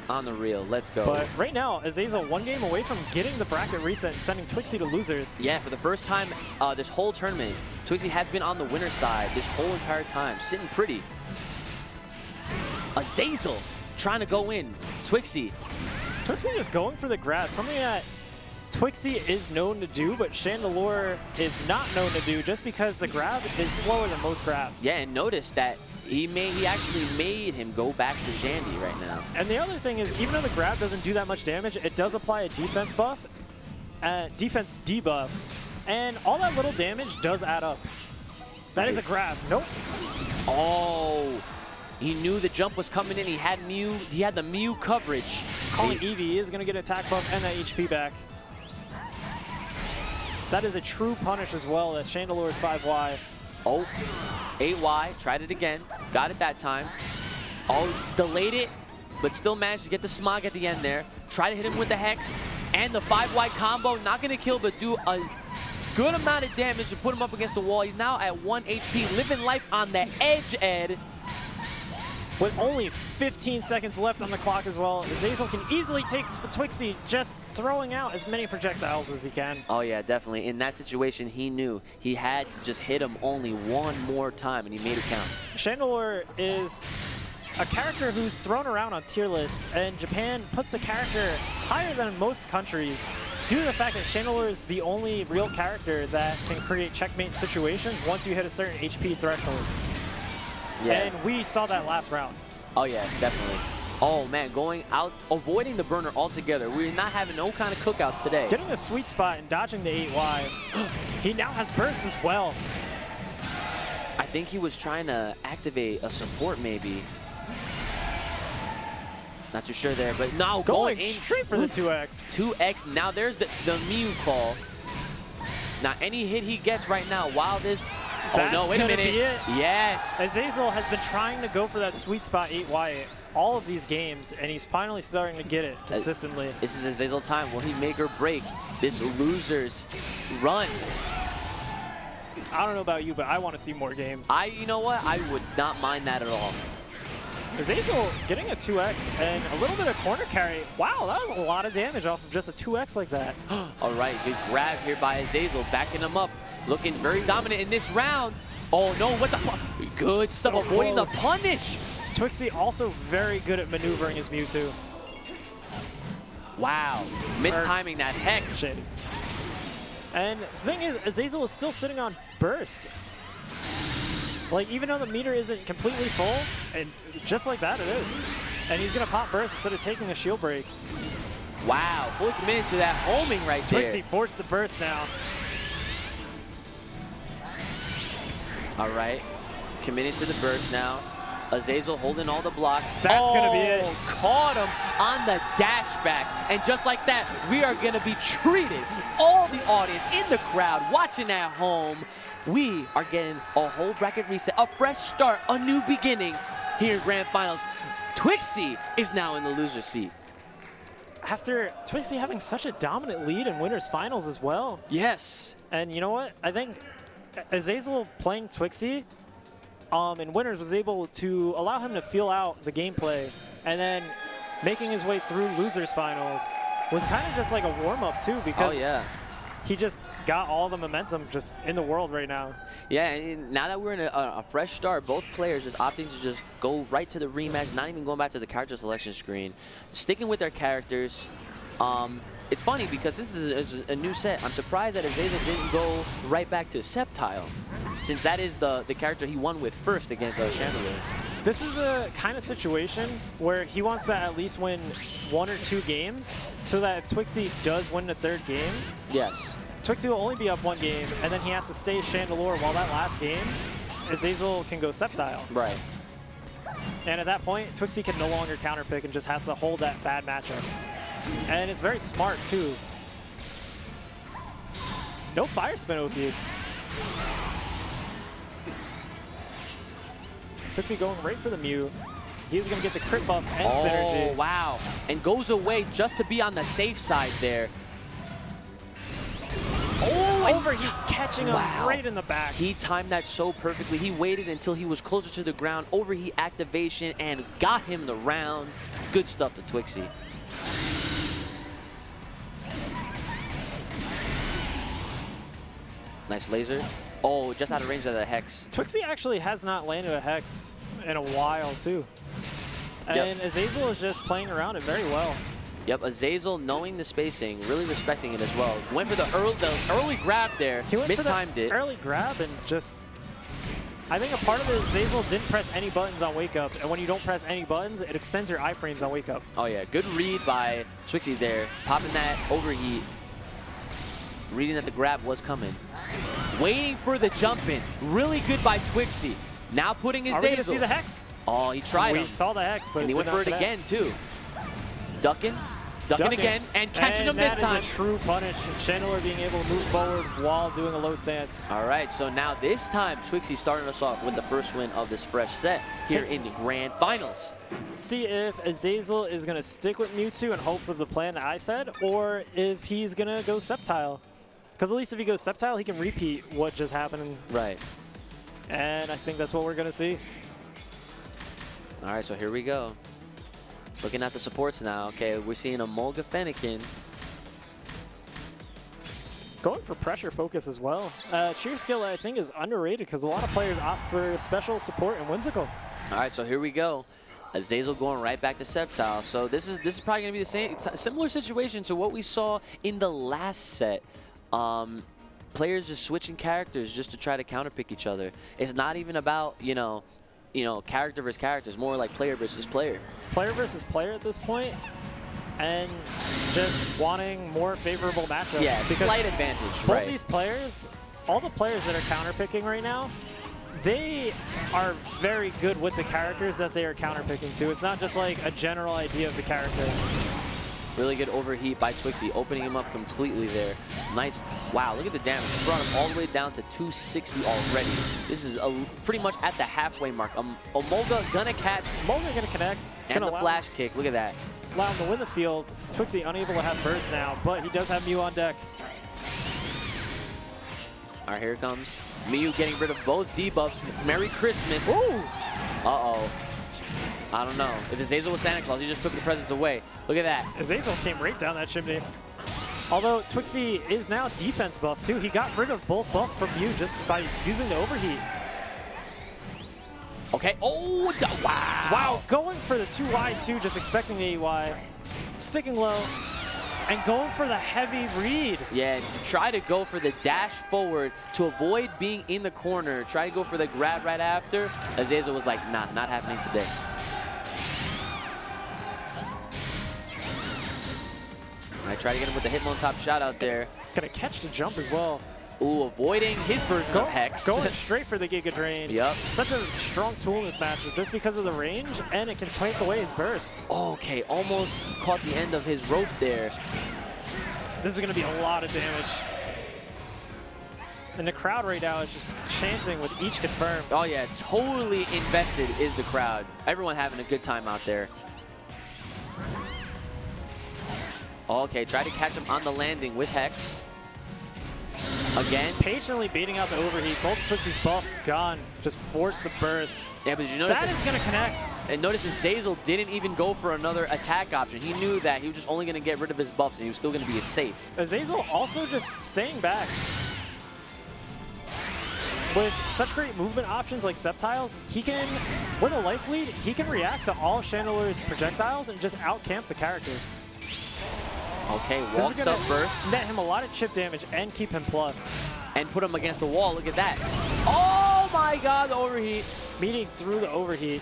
On the real, let's go. But right now, Azazel one game away from getting the bracket reset and sending Twixy to losers. Yeah, for the first time this whole tournament, Twixy has been on the winner's side this whole entire time, sitting pretty. Azazel trying to go in. Twixy just going for the grab, something that Twixy is known to do, but Chandelure is not known to do just because the grab is slower than most grabs. Yeah, and notice that he actually made him go back to Shandy right now. And the other thing is, even though the grab doesn't do that much damage, it does apply a defense buff, defense debuff, and all that little damage does add up. That is a grab. Nope. Oh, he knew the jump was coming in. He had Mew. He had the Mew coverage. Calling Eevee is going to get attack buff and that HP back. That is a true punish as well. That Chandelure's 5Y. Oh, 8Y, tried it again, got it that time. Oh, delayed it, but still managed to get the smog at the end there. Try to hit him with the Hex and the 5Y combo. Not gonna kill, but do a good amount of damage to put him up against the wall. He's now at 1 HP, living life on the edge, Ed. With only 15 seconds left on the clock as well, Azazel can easily take Twixy, just throwing out as many projectiles as he can. Oh yeah, definitely. In that situation, he knew he had to just hit him only one more time, and he made it count. Chandelure is a character who's thrown around on tier lists, and Japan puts the character higher than most countries due to the fact that Chandelure is the only real character that can create checkmate situations once you hit a certain HP threshold. Yeah. And we saw that last round. Oh yeah, definitely. Oh man, going out, avoiding the burner altogether. We're not having no kind of cookouts today. Getting the sweet spot and dodging the 8Y. He now has burst as well. I think he was trying to activate a support maybe. Not too sure there, but now going straight for the 2X. 2X, now there's the Mew call. Now any hit he gets right now, while this... That's oh no, wait a minute. Yes. Azazel has been trying to go for that sweet spot 8Y all of these games, and he's finally starting to get it consistently. This is Azazel time. Will he make or break this loser's run? I don't know about you, but I want to see more games. You know what? I would not mind that at all. Azazel getting a 2X and a little bit of corner carry. Wow, that was a lot of damage off of just a 2X like that. All right, good grab here by Azazel, backing him up. Looking very dominant in this round. Oh no, what the good stuff, so avoiding the punish. Twixy also very good at maneuvering his Mewtwo. Wow, mistiming that Hex. Shit. And the thing is, Azazel is still sitting on burst. Like, even though the meter isn't completely full, and just like that it is. And he's gonna pop burst instead of taking a shield break. Wow, fully committed to that homing right there. Twixy forced the burst now. All right, committed to the burst now. Azazel holding all the blocks. That's gonna be it. Caught him on the dash back. And just like that, we are gonna be treated, all the audience in the crowd, watching at home. We are getting a whole bracket reset, a fresh start, a new beginning here in Grand Finals. Twixy is now in the loser seat. After Twixy having such a dominant lead in Winners Finals as well. Yes. And you know what? I think Azazel playing Twixy in Winners was able to allow him to feel out the gameplay, and then making his way through Losers Finals was kind of just like a warm-up too, because he just got all the momentum just in the world right now. Yeah, and now that we're in a fresh start, both players just opting to just go right to the rematch, not even going back to the character selection screen, sticking with their characters. It's funny because since this is a new set, I'm surprised that Azazel didn't go right back to Sceptile, since that is the character he won with first against Chandelier. This is a kind of situation where he wants to at least win 1 or 2 games, so that if Twixy does win the 3rd game, Twixy will only be up 1 game, and then he has to stay Chandelure while that last game, Azazel can go Sceptile. Right. And at that point, Twixy can no longer counterpick and just has to hold that bad matchup. And it's very smart, too. No fire spin OP. Twixy going right for the Mew. He's going to get the crit buff and synergy. Oh, wow. And goes away just to be on the safe side there. Oh, overheat catching him right in the back. He timed that so perfectly. He waited until he was closer to the ground, overheat activation, and got him the round. Good stuff to Twixy. Nice laser. Oh, just out of range of the Hex. Twixy actually has not landed a Hex in a while, too. And Azazel is just playing around it very well. Yep, Azazel knowing the spacing, really respecting it as well. Went for the early grab there, mistimed it. Early grab and just... I think a part of it is Azazel didn't press any buttons on Wake Up, and when you don't press any buttons, it extends your iframes on Wake Up. Oh yeah, good read by Twixy there, popping that overheat, reading that the grab was coming. Waiting for the jump in, really good by Twixy. Now putting his Azazel. Are we gonna see the Hex? Oh, he tried We saw the Hex, but and he went for it again too. Ducking again, and catching him this time. That is a true punish. Chandelier being able to move forward while doing a low stance. All right, so now this time, Twixy starting us off with the first win of this fresh set here in the Grand Finals. See if Azazel is going to stick with Mewtwo in hopes of the plan that I said, or if he's going to go Sceptile. Because at least if he goes Sceptile, he can repeat what just happened. Right. And I think that's what we're going to see. All right, so here we go. Looking at the supports now. Okay, we're seeing a Mulga Fennekin. Going for pressure focus as well. Cheer skill, I think, is underrated because a lot of players opt for special support and Whimsical. All right, so here we go. Azazel going right back to Sceptile. So this is probably going to be the same similar situation to what we saw in the last set. Players just switching characters just to try to counterpick each other. It's not even about, you know, character versus character. It's more like player versus player. It's player versus player at this point, and just wanting more favorable matchups. Yeah, slight advantage. Both these players, all the players that are counterpicking right now, they are very good with the characters that they are counterpicking to. It's not just like a general idea of the character. Really good overheat by Twixy, opening him up completely there. Nice. Wow, look at the damage. Brought him all the way down to 260 already. This is pretty much at the halfway mark. Omolga gonna catch. Omolga gonna connect. It's and gonna the flash kick. Look at that. Allow him to win the field. Twixy unable to have burst now, but he does have Mew on deck. All right, here it comes. Mew getting rid of both debuffs. Merry Christmas. Ooh. Uh-oh. I don't know. If Azazel was Santa Claus, he just took the presents away. Look at that. Azazel came right down that chimney. Although Twixy is now defense buff too. He got rid of both buffs from Mew just by using the overheat. Okay. Oh, wow. Wow, going for the 2Y too, just expecting the AY. Sticking low and going for the heavy read. Yeah, try to go for the dash forward to avoid being in the corner. Try to go for the grab right after. Azazel was like, nah, not happening today. I try to get him with the Hitmon top shot out there. Gonna catch the jump as well. Ooh, avoiding his version of Hex. Going straight for the Giga Drain. Yep. Such a strong tool in this matchup just because of the range, and it can tank away his burst. Okay, almost caught the end of his rope there. This is going to be a lot of damage. And the crowd right now is just chanting with each confirm. Oh yeah, totally invested is the crowd. Everyone having a good time out there. Okay, try to catch him on the landing with Hex. Again. Patiently baiting out the overheat. Both Twixie's buffs gone. Just force the burst. Yeah, but did you notice that is going to connect? And notice Azazel didn't even go for another attack option. He knew that he was just only going to get rid of his buffs and he was still going to be safe. Azazel also just staying back. With such great movement options like Sceptiles, he can, with a life lead, he can react to all Chandeler's projectiles and just out-camp the character. Okay, walks up first. Net him a lot of chip damage and keep him plus. And put him against the wall. Look at that. Oh my god, the overheat. Meeting through the overheat.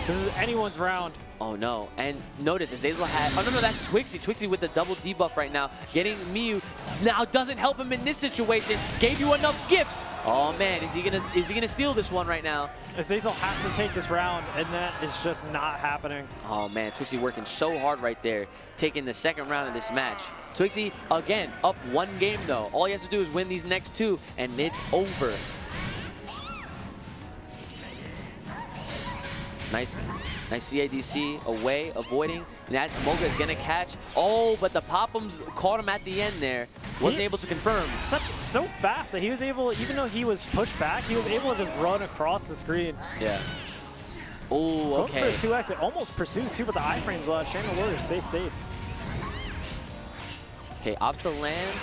This is anyone's round. Oh no, and notice Azazel had, oh no, that's Twixie. Twixie with the double debuff right now. Getting Miyu now doesn't help him in this situation. Gave you enough gifts. Oh man, is he gonna steal this one right now? Azazel has to take this round, and that is just not happening. Oh man, Twixie working so hard right there, taking the second round of this match. Twixie, again, up one game though. All he has to do is win these next two, and it's over. Nice CADC away, avoiding. That Moga is going to catch. Oh, but the Pop'ems caught him at the end there. Wasn't able to confirm. So fast that he was able, even though he was pushed back, he was able to just run across the screen. Yeah. Oh, okay. Going for a 2x, it almost pursued too, but the iframes allowed Chandler to stay safe. Okay, ops to land.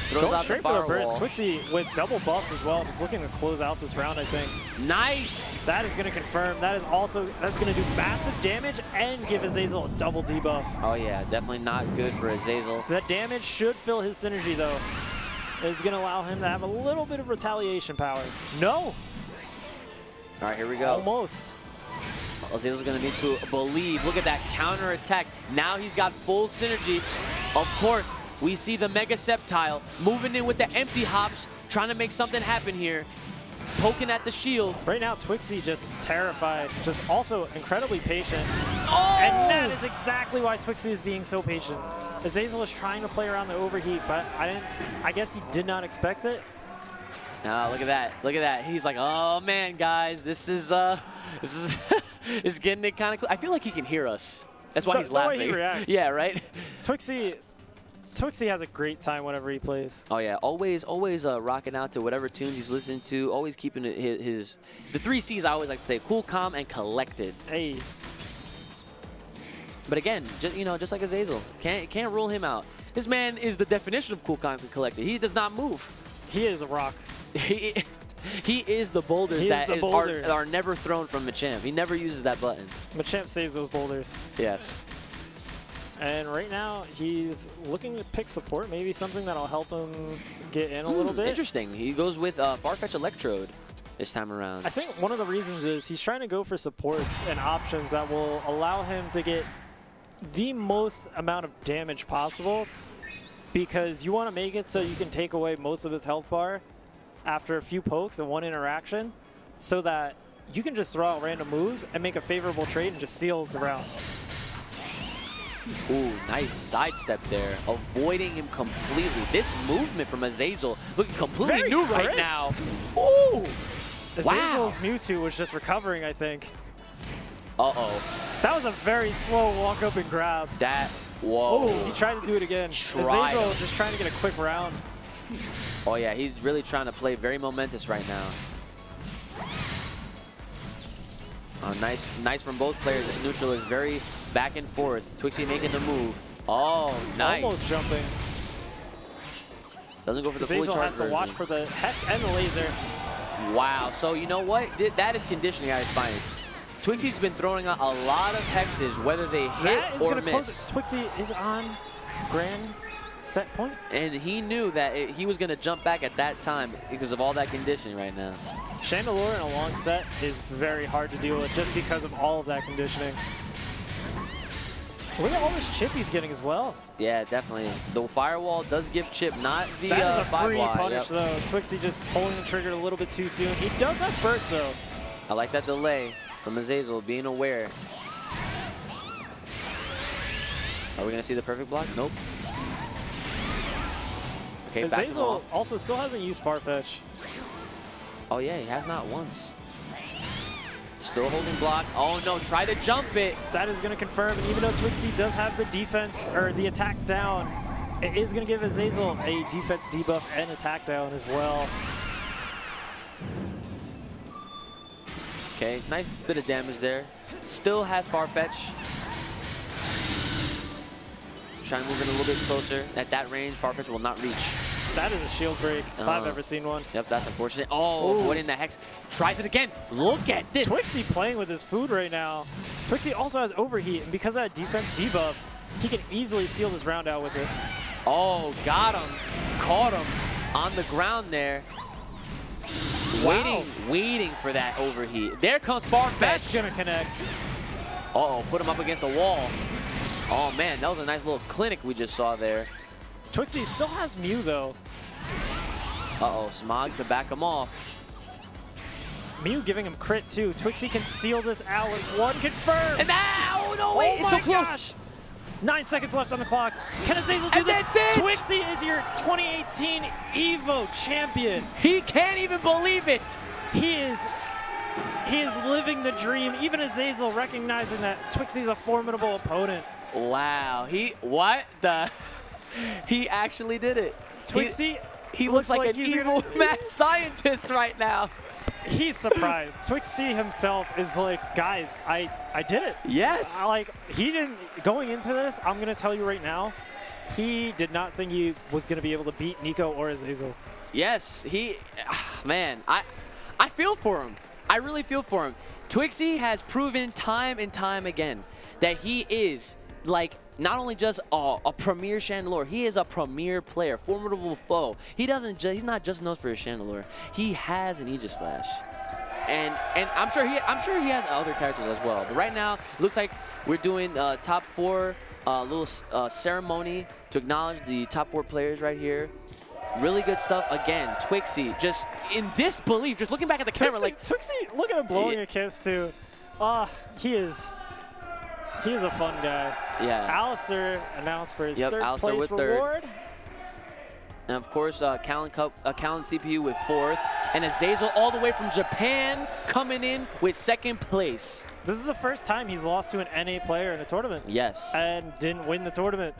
Throws Going out straight the for the burst. firewall. Twixie with double buffs as well, just looking to close out this round, I think. Nice! That is going to confirm. That is also, that's going to do massive damage and give Azazel a double debuff. Oh yeah, definitely not good for Azazel. That damage should fill his synergy though. It's going to allow him to have a little bit of retaliation power. No! All right, here we go. Almost. Azazel's going to need to believe. Look at that counter attack. Now he's got full synergy. Of course, we see the Mega Sceptile moving in with the empty hops, trying to make something happen here. Poking at the shield. Right now, Twixie just terrified, just also incredibly patient. Oh! And that is exactly why Twixie is being so patient. Azazel is trying to play around the overheat, but I guess he did not expect it. Look at that. Look at that. He's like, oh man, guys, this is is getting it kind of I feel like he can hear us. That's why he's laughing. The way he reacts. Yeah, right? Twixie has a great time whenever he plays. Oh yeah, always rocking out to whatever tunes he's listening to. Always keeping the 3 C's. I always like to say: cool, calm, and collected. Hey. But again, just like Azazel, can't rule him out. This man is the definition of cool, calm, and collected. He does not move. He is a rock. He is the boulders that are never thrown from Machamp. He never uses that button. Machamp saves those boulders. Yes. And right now, he's looking to pick support, maybe something that'll help him get in a little bit. Interesting. He goes with Farfetch Electrode this time around. I think one of the reasons is he's trying to go for supports and options that will allow him to get the most amount of damage possible, because you want to make it so you can take away most of his health bar after a few pokes and one interaction, so that you can just throw out random moves and make a favorable trade and just seal the round. Ooh, nice sidestep there, avoiding him completely. This movement from Azazel looking completely Very new crisp. right now. Ooh! Azazel's Mewtwo was just recovering, I think. Uh-oh. That was a very slow walk up and grab. Whoa. Oh, he tried to do it again. Azazel just trying to get a quick round. Oh yeah, he's really trying to play very momentous right now. Oh, nice from both players. This neutral is very back and forth. Twixie making the move. Oh, nice. Almost jumping. Doesn't go for the fully Azazel charged has to watch version. for the Hex and the laser. Wow. So you know what? That is conditioning at its finest. Twixie's been throwing out a lot of hexes, whether they hit or miss. Close. Twixie is on grand set point. And he knew that he was going to jump back at that time because of all that conditioning right now. Chandelure in a long set is very hard to deal with just because of all of that conditioning. Look at all this chip he's getting as well. Yeah, definitely. The firewall does give chip, not the That is a free 5Y. punish, though. Twixy just pulling the trigger a little bit too soon. He does have burst, though. I like that delay from Azazel, being aware. Are we going to see the perfect block? Nope. Okay, back him Azazel off. also still hasn't used Farfetch. Oh, yeah, he has not once. Still holding block. Oh, no, try to jump it. That is going to confirm, and even though Twixy does have the defense, or the attack down, it is going to give Azazel a defense debuff and attack down as well. Okay, nice bit of damage there. Still has Farfetch. Trying to move in a little bit closer. At that range, Farfetch will not reach. That is a shield break, if I've ever seen one. Yep, that's unfortunate. Oh, avoiding the Hex. Tries it again. Look at this. Twixy playing with his food right now. Twixy also has overheat, and because of that defense debuff, he can easily seal this round out with it. Oh, got him. Caught him on the ground there. Wow. Waiting for that overheat. There comes Farfetch. That's going to connect. Uh-oh, put him up against the wall. Oh, man, that was a nice little clinic we just saw there. Twixy still has Mew, though. Uh-oh, Smog to back him off. Mew giving him crit, too. Twixy can seal this out with one confirm. And now, oh, no, wait, it's so close. Gosh. 9 seconds left on the clock. Can Azazel do this? That's it. Twixy is your 2018 EVO champion. He can't even believe it. He is living the dream. Even Azazel recognizing that Twixy's a formidable opponent. Wow, he actually did it. Twixy, he looks like an evil mad scientist right now. He's surprised. Twixy himself is like, guys, I did it. Yes. He didn't, going into this, I'm going to tell you right now, he did not think he was going to be able to beat Nico or Azazel. Yes, man, I feel for him. I really feel for him. Twixy has proven time and time again that he is like not only just a premier Chandelure, he is a premier player, formidable foe. He's not just known for his Chandelure. He has an Aegis Slash, and I'm sure he has other characters as well. But right now, it looks like we're doing top 4 little ceremony to acknowledge the top 4 players right here. Really good stuff. Again, Twixy just in disbelief, just looking back at the camera like Twixy, look at him blowing a kiss too. He is a fun guy. Yeah. Alistair announced for his third Alistair place with reward. And of course, Callan CPU with 4th. And Azazel all the way from Japan coming in with 2nd place. This is the first time he's lost to an NA player in a tournament. Yes. And didn't win the tournament.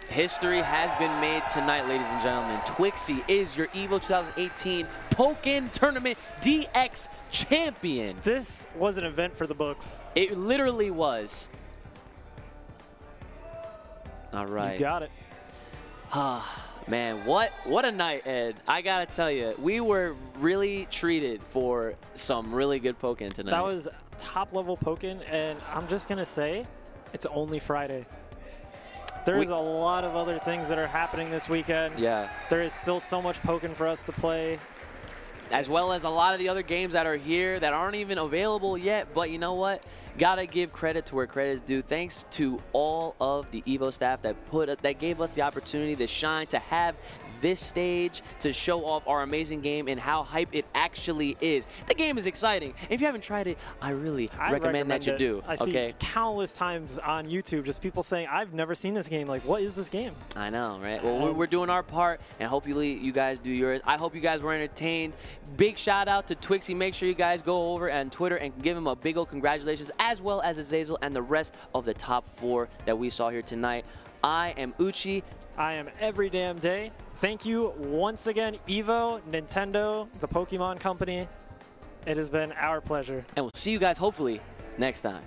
History has been made tonight, ladies and gentlemen. Twixy is your EVO 2018 Pokkén Tournament DX champion. This was an event for the books. It literally was. All right. You got it. Man, what a night, Ed. I gotta tell you, we were really treated for some really good Pokkén tonight. That was top level Pokkén, and I'm just gonna say, it's only Friday. There's a lot of other things that are happening this weekend. Yeah. There is still so much Pokkén for us to play. As well as a lot of the other games that are here that aren't even available yet. But you know what? Gotta give credit to where credit is due. Thanks to all of the EVO staff that gave us the opportunity to shine, to have this stage, to show off our amazing game and how hype it actually is. The game is exciting. If you haven't tried it, I really recommend that you do. I see countless times on YouTube just people saying, I've never seen this game. Like, what is this game? I know, right? Well, we're doing our part, and hopefully you guys do yours. I hope you guys were entertained. Big shout out to Twixy. Make sure you guys go over on Twitter and give him a big old congratulations, as well as Azazel and the rest of the top 4 that we saw here tonight. I am Uchi. I am Every Damn Day. Thank you once again, EVO, Nintendo, the Pokemon Company. It has been our pleasure. And we'll see you guys hopefully next time.